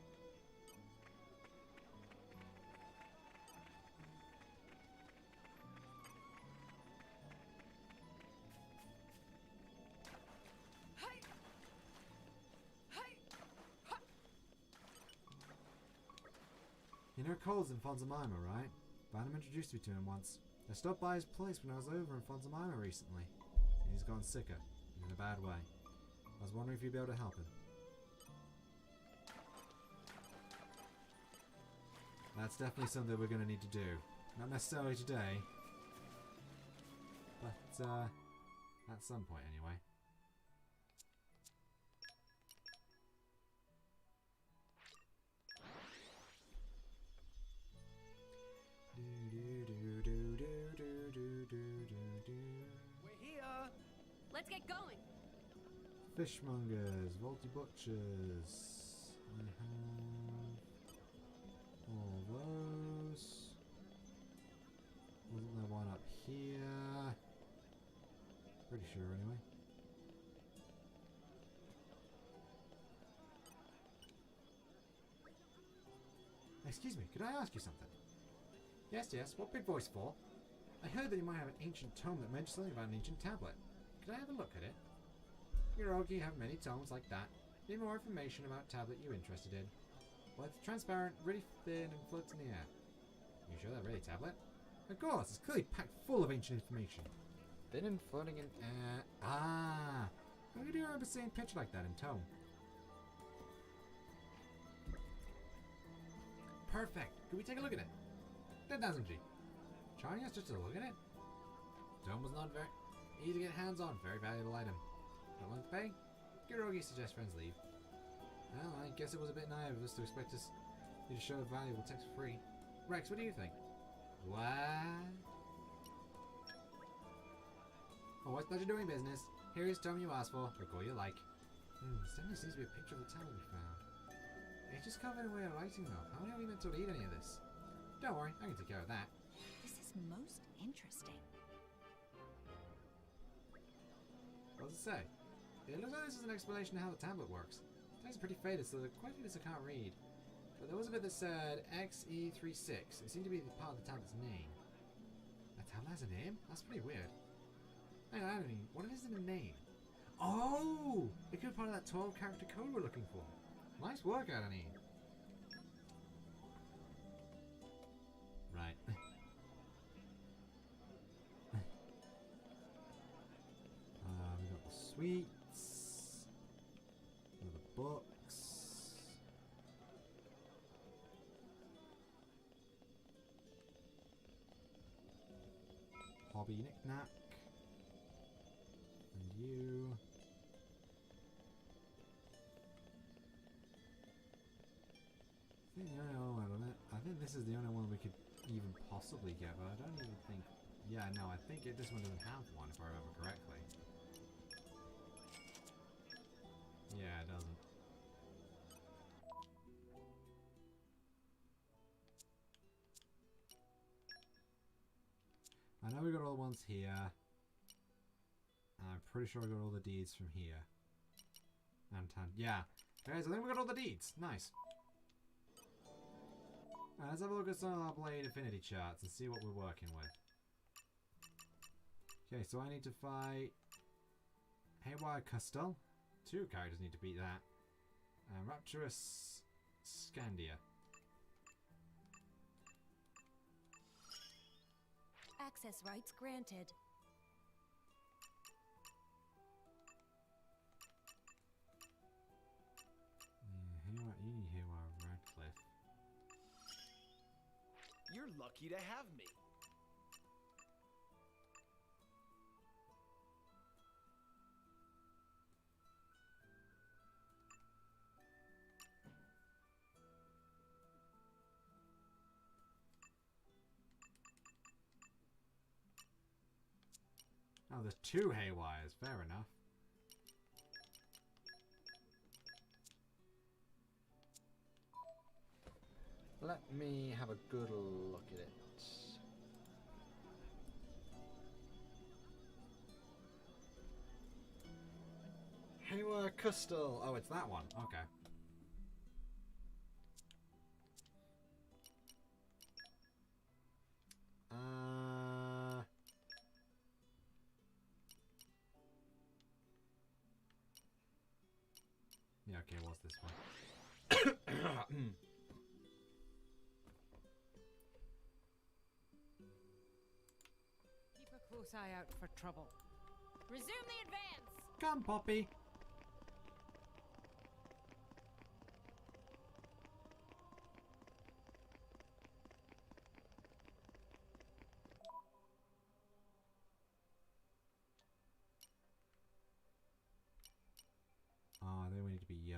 You know Cole's in Fonzamima, right? Vandam introduced me to him once. I stopped by his place when I was over in Fonzamima recently. He's gotten sicker, in a bad way. I was wondering if you'd be able to help him. That's definitely something we're going to need to do. Not necessarily today, but at some point anyway. We're here. Let's get going. Fishmongers, Vaulty Butchers. I have all those. Wasn't there one up here? Pretty sure anyway. Excuse me, could I ask you something? Yes, what big voice for? I heard that you might have an ancient tome that mentioned something about an ancient tablet. Could I have a look at it? Hirogi have many tomes like that. Need more information about tablet you're interested in. Well, it's transparent, really thin, and floats in the air. You sure they're really tablet? Of course, it's clearly packed full of ancient information. Thin and floating in air. Ah! I do remember seeing a picture like that in tome. Perfect! Could we take a look at it? 10,000G. Charging us just to look at it? Stone was not very easy to get hands on. Very valuable item. Don't want to pay? Girogi suggests friends leave. Well, I guess it was a bit naive of us to expect you to show valuable text for free. Rex, what do you think? What? Always pleasure doing business. Here is tome you asked for. Look all you like. This definitely seems to be a picture of the tablet we found. It's just covered in weird writing though. How are we meant to read any of this? Don't worry, I can take care of that. This is most interesting. What does it say? It looks like this is an explanation of how the tablet works. The text is pretty faded, so the quite few bits I can't read. But there was a bit that said XE36. It seemed to be part of the tablet's name. A tablet has a name? That's pretty weird. Hang on, I don't mean, what is in a name? Oh! It could be part of that 12-character code we're looking for. Nice work, Adenine. Right. We got the sweets. We got the books. Hobby knick-knack. And you. I think this is the only one we could even possibly get, but I don't even think... Yeah, no, I think this one doesn't have one, if I remember correctly. Yeah, it doesn't. I know we got all the ones here. I'm pretty sure I got all the deeds from here. And yeah. Guys, I think we got all the deeds. Nice. Let's have a look at some of our Blade Affinity charts and see what we're working with. Okay, so I need to fight Haywire Custel. 2 characters need to beat that. Rapturous Scandia. Access rights granted. You need Haywire Radcliffe. You're lucky to have me. Oh, there's 2 Haywires. Fair enough. Let me have a good look at it. Haywire Custel. Oh, it's that one. Okay. Yeah, okay, what's this one? Keep a close eye out for trouble. Resume the advance! Come, Poppy! Ah, then we need to be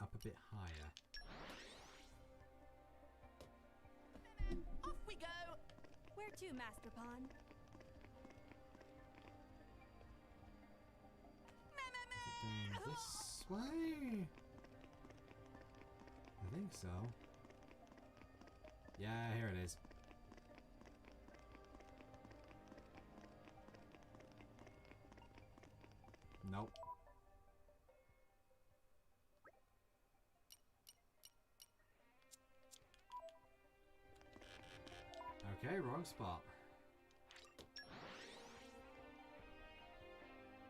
up a bit higher. Off we go! Where to, Master Pawn? Down this way? I think so. Yeah, here it is. Nope. Okay, wrong spot.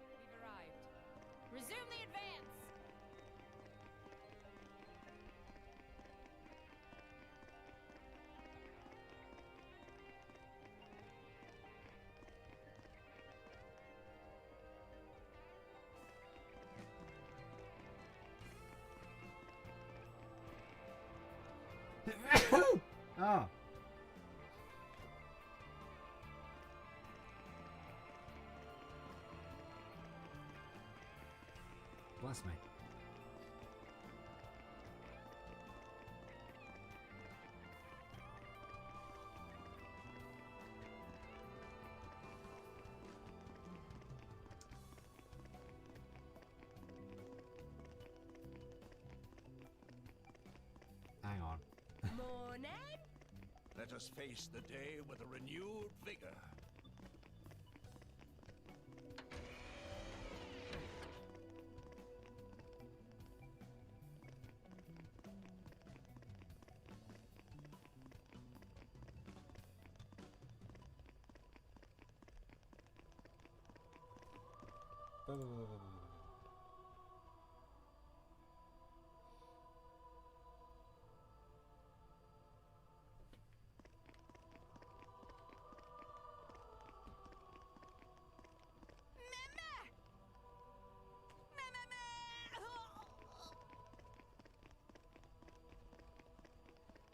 We've arrived. Resume the advance! Oh. bless me. Hang on. Morning. Let us face the day with a renewed vigor.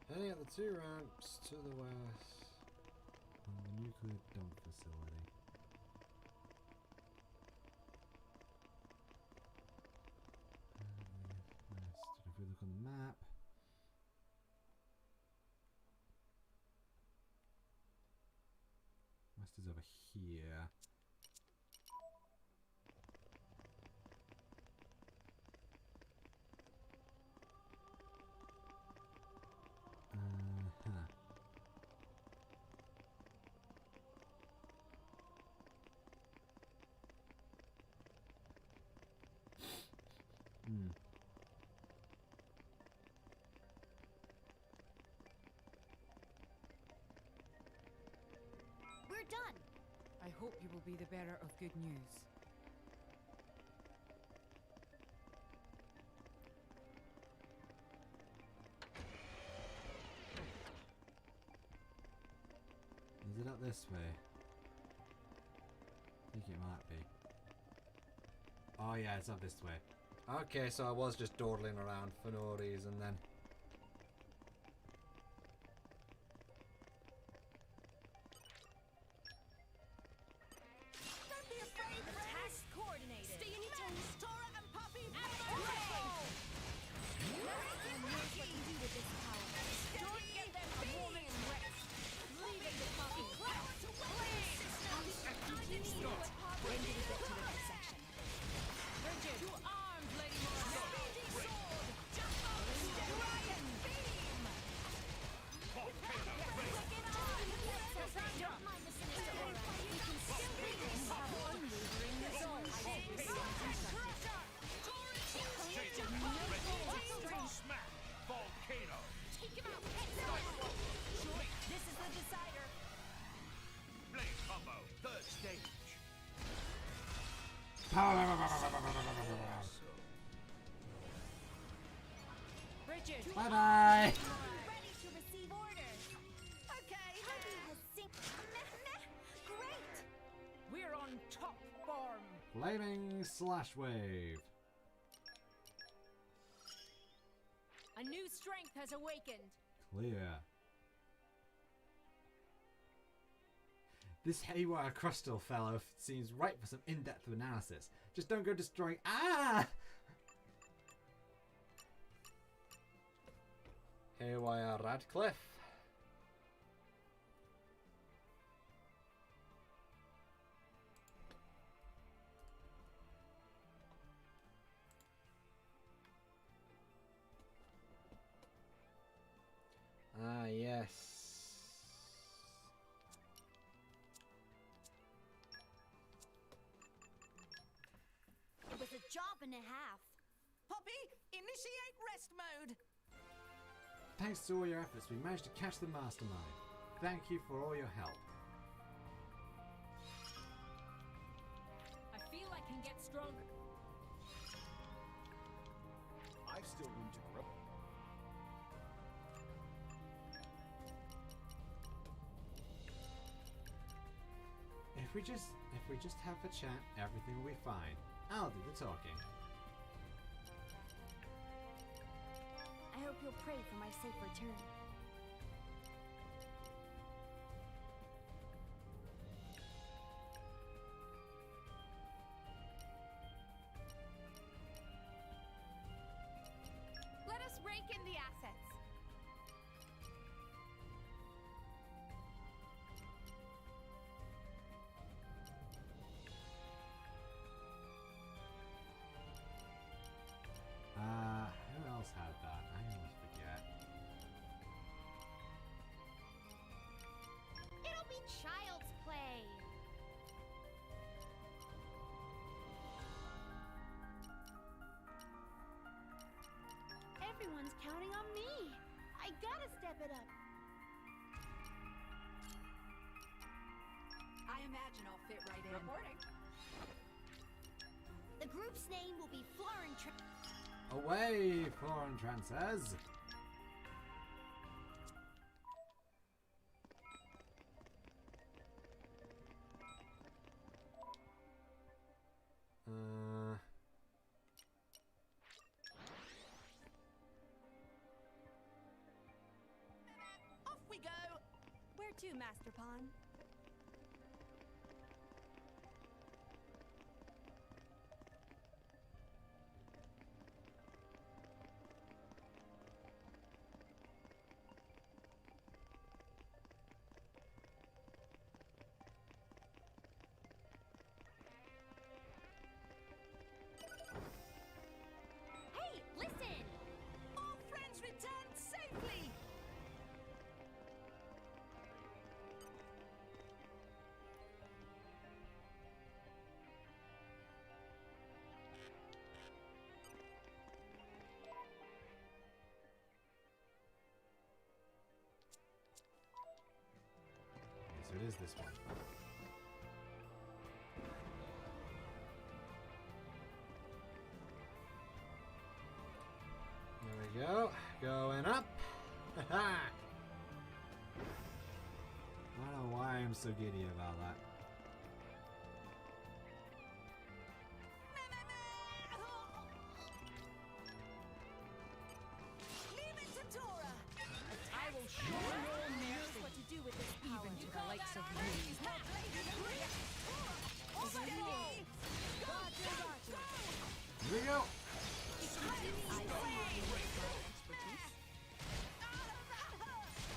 Heading at the 2 ramps to the west. On the nuclear dump facility. West. If we look on the map. West is over here. Huh. Hmm. We're done. I hope you will be the bearer of good news. Is it up this way? I think it might be. Oh yeah, it's up this way. Okay, so I was just dawdling around for no reason then. Don't be afraid, Task coordinated. Stay in your toes. Tora and Poppy. Nothing knows what to do with this power. Don't give them a moment's rest. Leaving the puppy. When did we get to the next section? Bridget. To arms, Lady Morgan. Speedy sword. Jump up. Ryan. Beam. Wicked arm. Don't mind the sinister aura. We can still beat this. Have unwavering resolve. Crusher. Smack! Volcano! Take him out. This is the decider. Blade combo! Third stage! Bridget. Bye bye. Ready to receive orders. Okay. Poppy has Great. We're on top form. Flaming slash wave. A new strength has awakened. Clear. This haywire crustal fellow seems ripe for some in-depth analysis. Just don't go destroying. Ah! Haywire Radcliffe. Ah, yes. It was a job and a half. Poppy, initiate rest mode. Thanks to all your efforts, we managed to catch the mastermind. Thank you for all your help. I feel I can get stronger. I've still room to grow. If we just have a chat, everything will be fine. I'll do the talking. I hope you'll pray for my safe return. it up. I imagine I'll fit right in. Reporting. The group's name will be Florin Away, foreign trances. Off we go! Where to, Master Pawn? Hey, listen! All friends returned safely! So it is this one. There we go. Going up. I don't know why I'm so giddy about that. Leave it to Tora! I will show your mercy, What to do with this power? even to the likes of you. Here we go.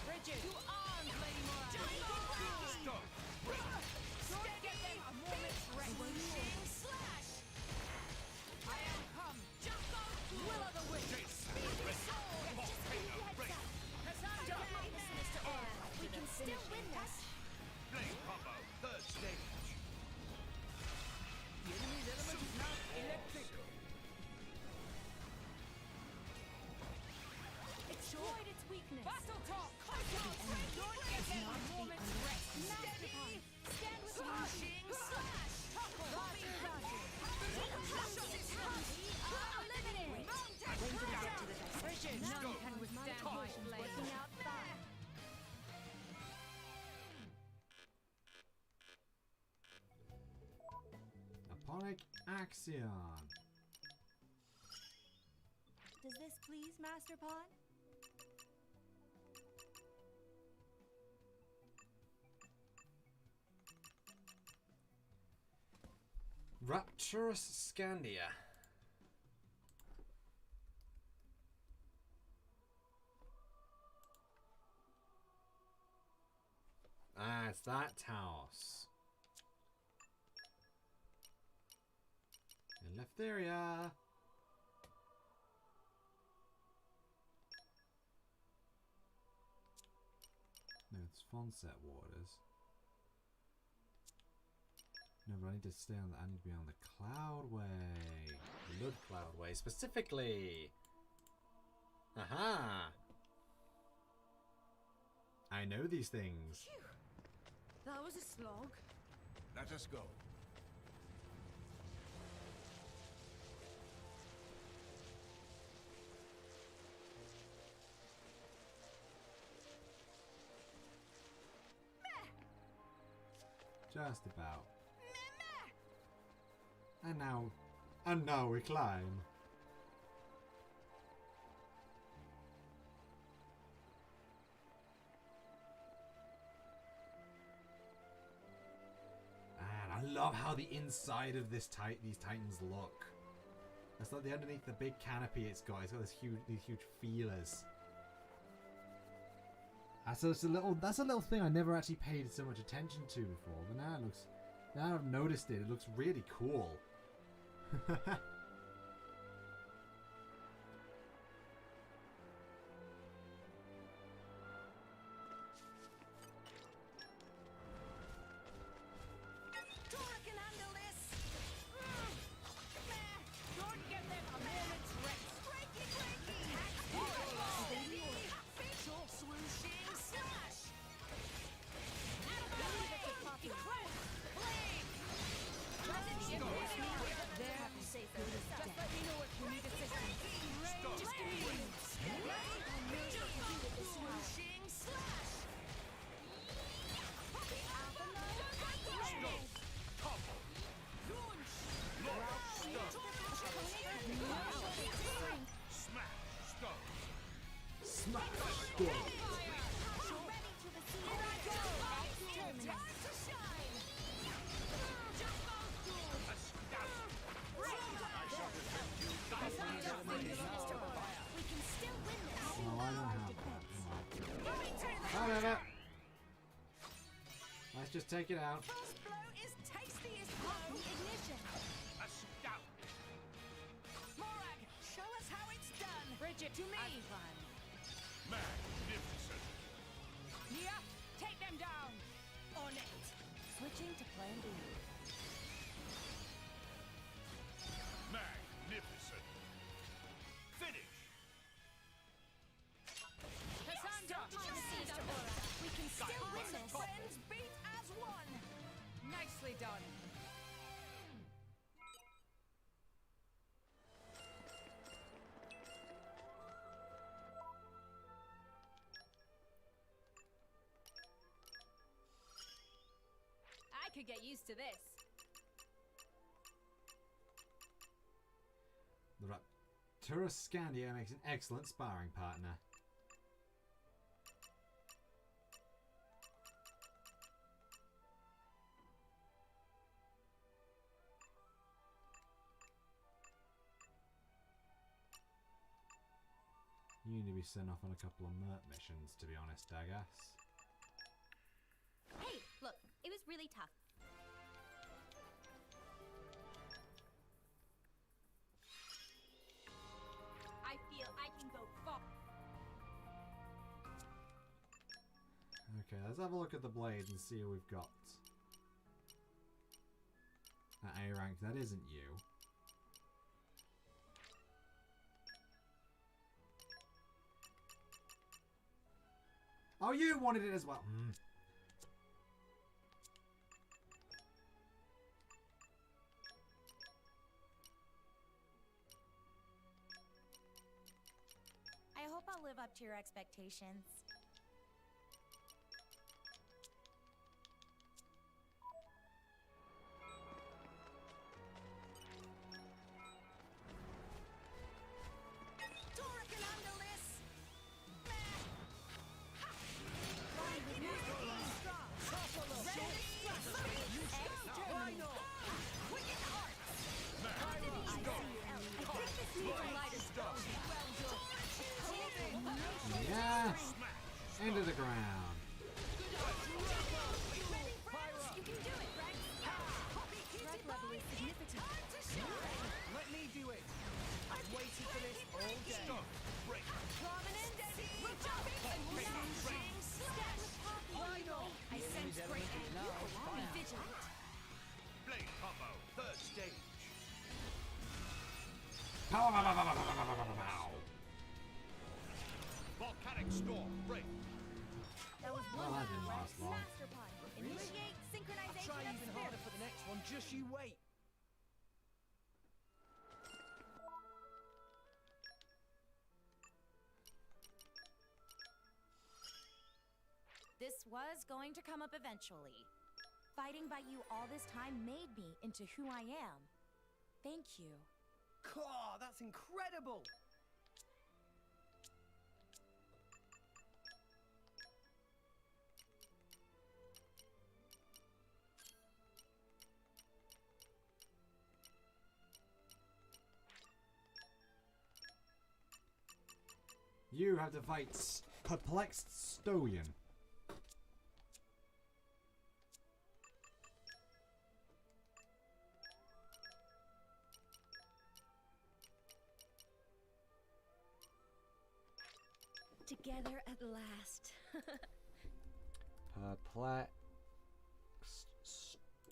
Bridget, to arms, Lady Mora! Stop! Don't get them a moment's rest! Slash! I am come! Will of the Wisp! We can still win this. Blade combo, third stage. The enemy's element is now electrical. Exploit its weakness! Battle talk! Don't get them a moment's rest! Steady! Stand with slashing! Slash! Topple! Roger, Roger! Eliminate! When did I get to the next? Bridget, None can withstand my flame. Working out fine. Aponic Axion. Does this please, Master Pawn? Rapturous Scandia. Ah, it's that house. In Letheria. No, it's Fonset Waters. No, but I need to stay on the. I need to be on the Cloudway. The Lud Cloudway specifically. Aha! I know these things. That was a slog. Let us go. Just about. And now we climb. And I love how the inside of these titans look. That's like the underneath the big canopy it's got. It's got these huge feelers. That's a little thing I never actually paid so much attention to before, but now I've noticed it. It looks really cool. Tora can handle this! Don't get them a moment's rest! Breaky! Facial swooshy! Let's just take it out. First blow is tastiest blow. Ignition. Astounding! Morag, show us how it's done. Bridget, To me. Magnificent! Nia, take them down. On it. Switching to plan B. Magnificent! Finish! Cassandra, We can still win this. Top. Friends beat as one. nicely done. I could get used to this. The Rapturus Scandia makes an excellent sparring partner. You need to be sent off on a couple of merc missions, to be honest, I guess. Hey, look, it was really tough. I feel I can go far. Okay, let's have a look at the blades and see who we've got. At A rank, that isn't you. Oh, you wanted it as well. I hope I'll live up to your expectations. Dora can handle this. Yeah! Into the ground. You can do it, Rex. Threat level is significant. Let me do it. I've waited for this all day. Stop! Break! Prominent. We're jumping and lashing. Slash. I sense great anger. Be vigilant. Blade combo! Third stage! Pow, pow, pow, pow, pow, pow, pow, pow, pow. Volcanic storm! Break! That was Well, that didn't last long. Master Pod. Initiate I'll synchronization try of even harder spirits. for the next one. Just you wait. This was going to come up eventually. Fighting by you all this time made me into who I am. Thank you. Caw, that's incredible. You have to fight Perplexed Stoyan. Together at last. Perplexed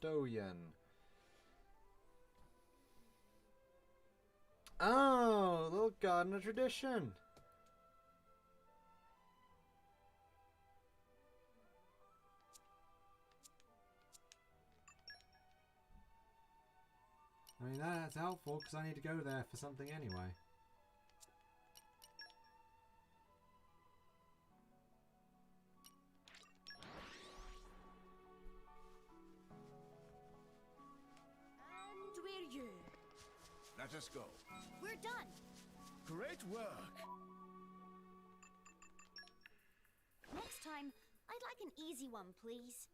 Stoyan. Oh, little gardener tradition. I mean, that's helpful because I need to go there for something anyway. And we're you. Let us go. We're done. Great work. Next time, I'd like an easy one, please.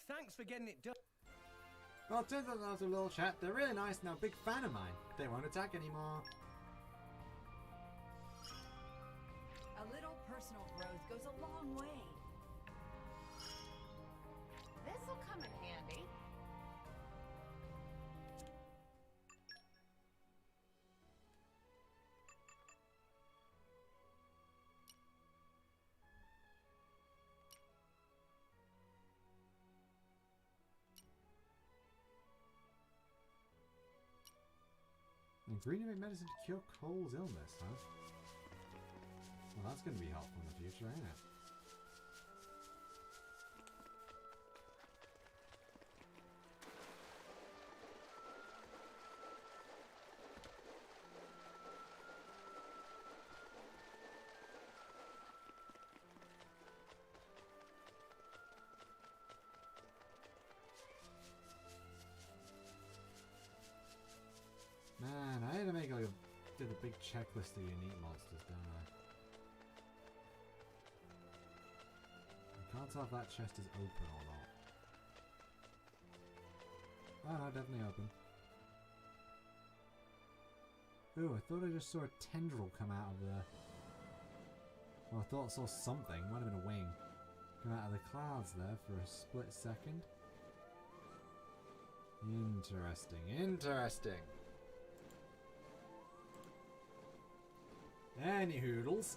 Thanks for getting it done. Well, turns out that was a little chat. They're really nice and they're a big fan of mine. They won't attack anymore. A little personal growth goes a long way. This Ingredient medicine to cure Cole's illness, huh? Well, that's going to be helpful in the future, ain't it? Man, I had to make like did a big checklist of unique monsters, don't I? I can't tell if that chest is open or not. Oh no, definitely open. Ooh, I thought I just saw a tendril come out of the... Well, I thought I saw something. Might have been a wing. Come out of the clouds there for a split second. Interesting, interesting. Any hoodles.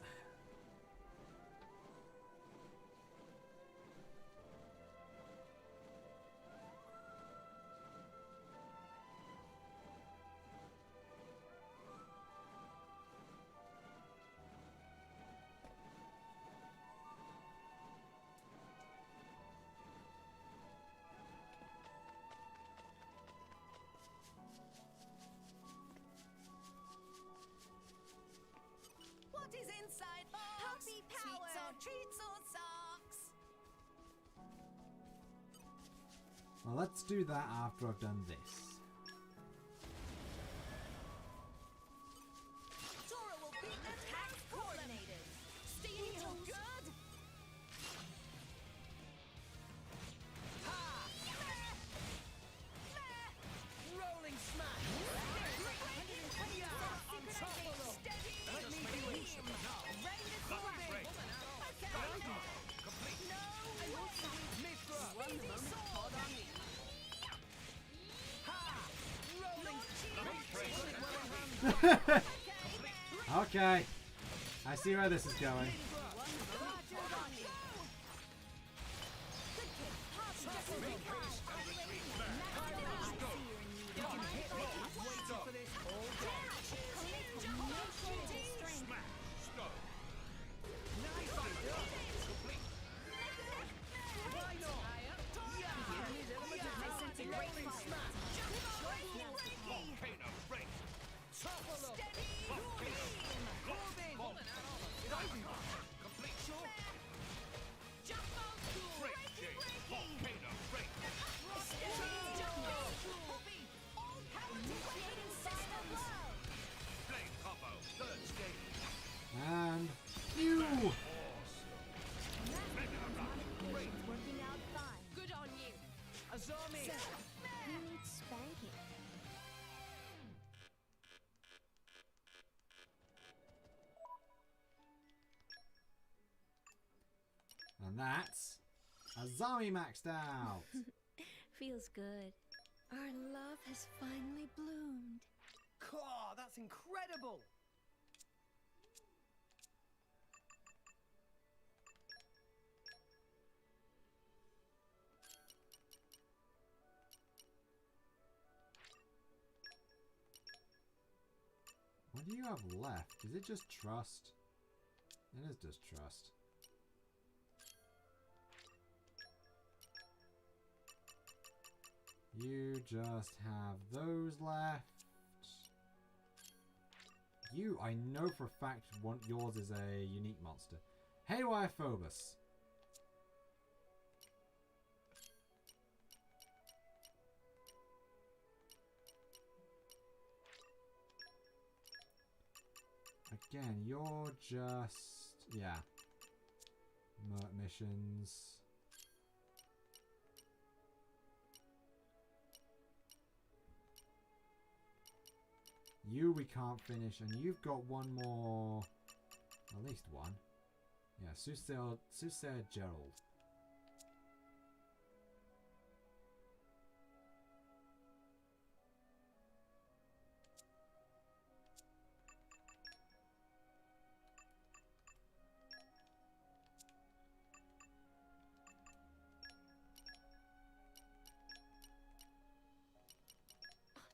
What is inside box? Happy power! Sweets or treats or socks? Well, let's do that after I've done this. Dora will be attack coordinated. Steal good. Ha! Rolling smash! Unstoppable! Steady! Let me do it! Ready to Not throw. break. Okay. Complete! No way! Mithra! Speedy sword. Ha! Rolling Okay. I see where this is going. And you. Working out fine. Good on you. Azami! Who needs spanking? And that's Azami maxed out. Feels good. Our love has finally bloomed. Caw, that's incredible! What do you have left? Is it just trust? It is just trust. You just have those left. You, I know for a fact, yours is a unique monster. Haywire Phobos. Again, you're just... yeah. Missions. You we can't finish, and you've got one more... at least one. Yeah, Soothsayer Gerald.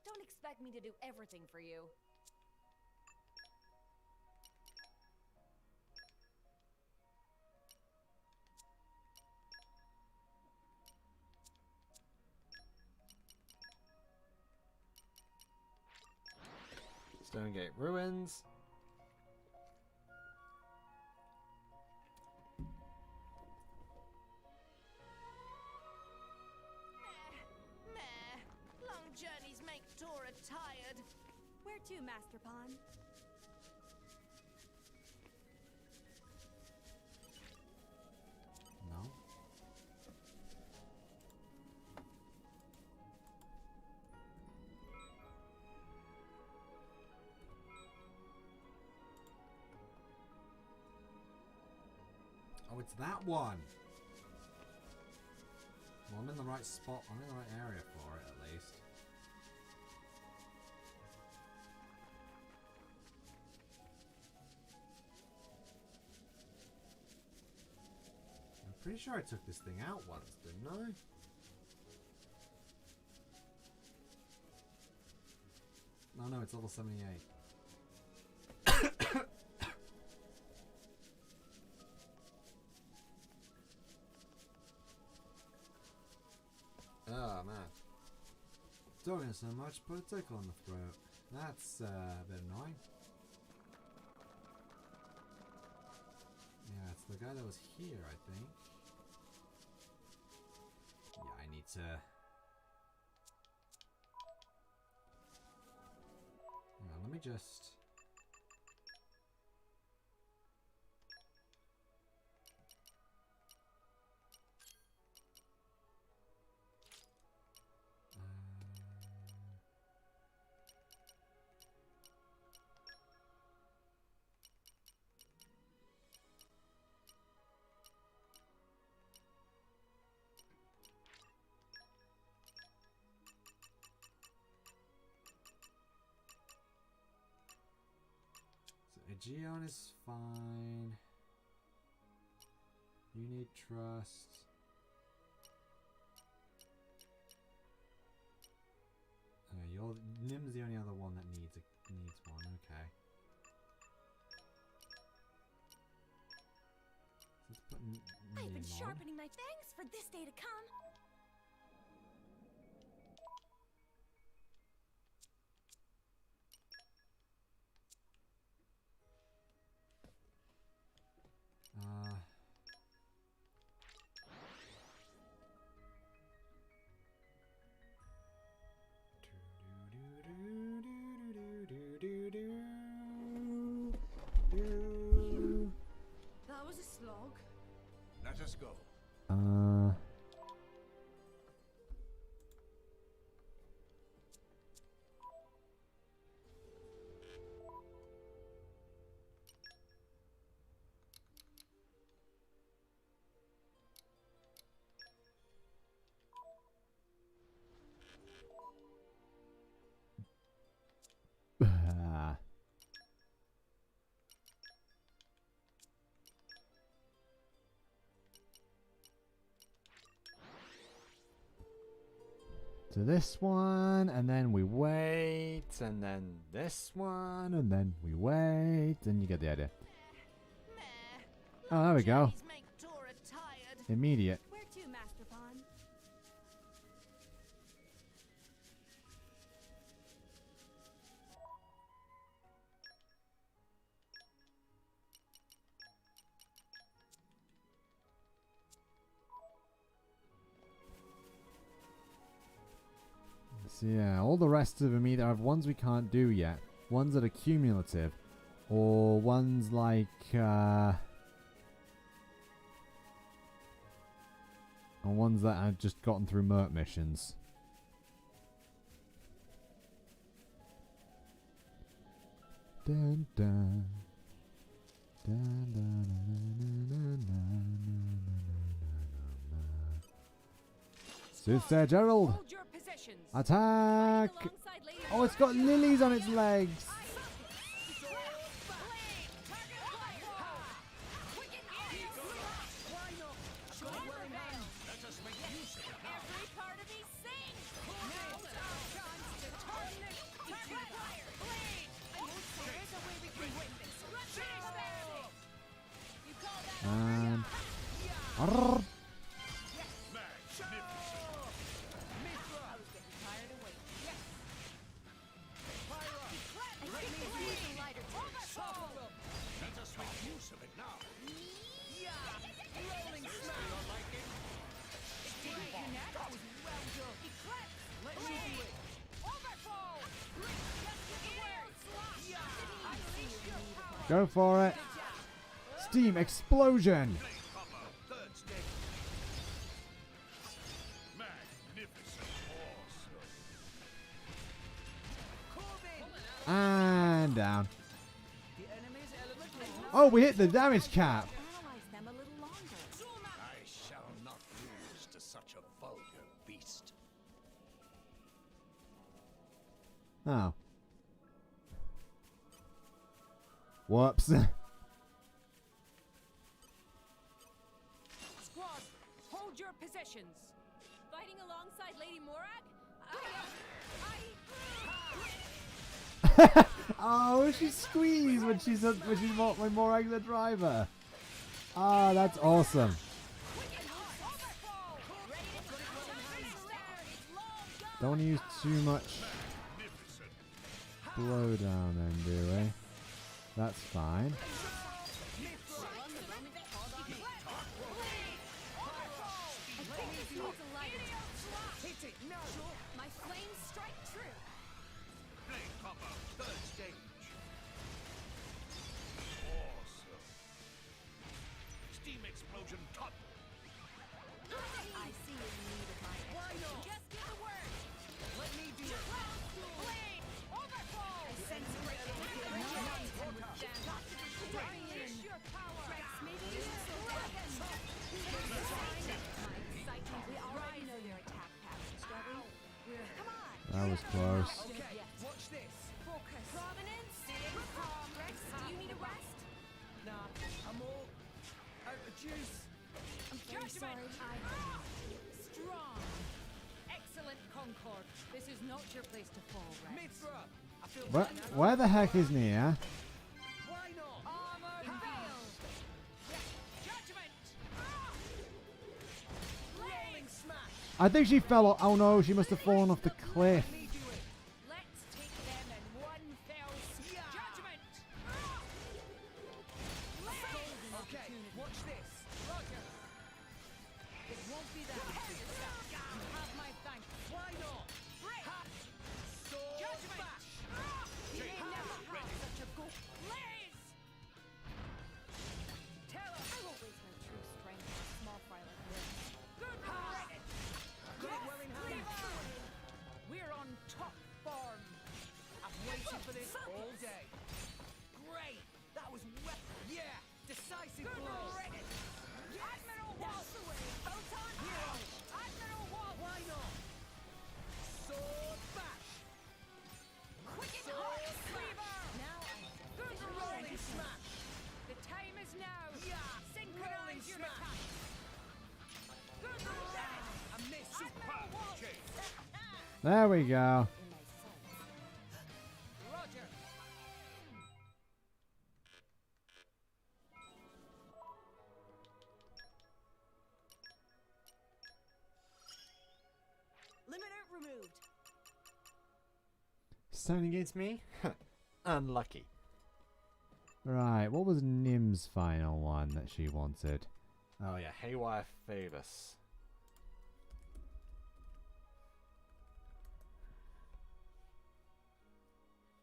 Don't expect me to do everything for you. Stonegate Ruins. Meh. Long journeys make Tora tired. Where to, Master Pawn? No. Oh, it's that one. Well, I'm in the right spot. I'm in the right area for it, at least. I'm pretty sure I took this thing out once, didn't I? No, no, it's level 78. Oh, man. Talking so much, put a tickle in the throat. That's a bit annoying. Yeah, it's the guy that was here, I think. Yeah, I need to... Hang on, let me just... Aegeon is fine. You need trust. Nim's the only other one that needs one. Okay. Let's put I've been Nim on. sharpening my fangs for this day to come. That was a slog. Let us go. To this one, and then we wait, and then this one, and then we wait, and you get the idea. Oh, there we go. Immediate. Where to, Master Pawn? So yeah, all the rest of them either have ones we can't do yet, ones that are cumulative, or ones like, or ones that I've just gotten through Merc missions. Dun, dun. Dun, dun, dun, dun, dun, dun, dun. Soothsayer Gerald! Attack! Oh, it's got lilies on its legs! And... Arrgh. next. That was well done. Eclipse. Let me do it. Overfall. Just get the word. Slash. Unleash your power. Go for it. Steam explosion. Third stage. Magnificent. Awesome. And down. The enemy's element. Oh, we hit the damage cap. Analyze them a little longer. I shall not lose to such a vulgar beast. Oh. Whoops. Squad, hold your positions. Fighting alongside Lady Morag? Oh, she squeezed when when Morag's the driver. Ah, that's awesome. Don't want to use too much blowdown then, do we? That's fine. My flames strike true. Flame copper. Third stage. Awesome. Steam explosion top. I see you in need of my Why not? Just get the word. Let me do it. Blade! Overfall! I sense great Unleash your power! Maybe use the weapon! We already know your attack patterns, don't we? Come on! That was close. Okay, watch this. Focus. Prominence! Staying calm. Rex, do you need a rest? Nah, I'm all out of juice. I'm very sorry. Strong. Excellent, Concord. This is not your place to fall, Rex. Mithra. I feel Where the heck is Nia? Why not? Armor failed. Judgment. Rolling smash. I think she fell off. Oh no, she must have fallen off the cliff. Let me do it. Let's take them in one fell swoop. Judgment. Okay, watch this. Roger. It won't be that easy. You have my thanks. Why not? Break. Sword Judgment. bash. You may never have such a good blaze. Tell us. I won't waste my true strength on a small fry like this. Good riddance. Got it well in hand. We're on top form. I've waited for this all day. Great. That was yeah. Decisive Good blow. riddance. Admiral Walsh away. Photon hero. Admiral Walsh. Why not? Sword bash. Quicken Sword Hawk Cleaver. Now I Good Rolling riddance. smash. The time is now. Yeah. Rolling Synchronize your smash. attack. Good riddance. I missed. Admiral Walsh. There we go. in my sight. Roger. Limiter removed. Standing against me? Unlucky. Right, what was Nim's final one that she wanted? Oh yeah, Haywire Phoebus.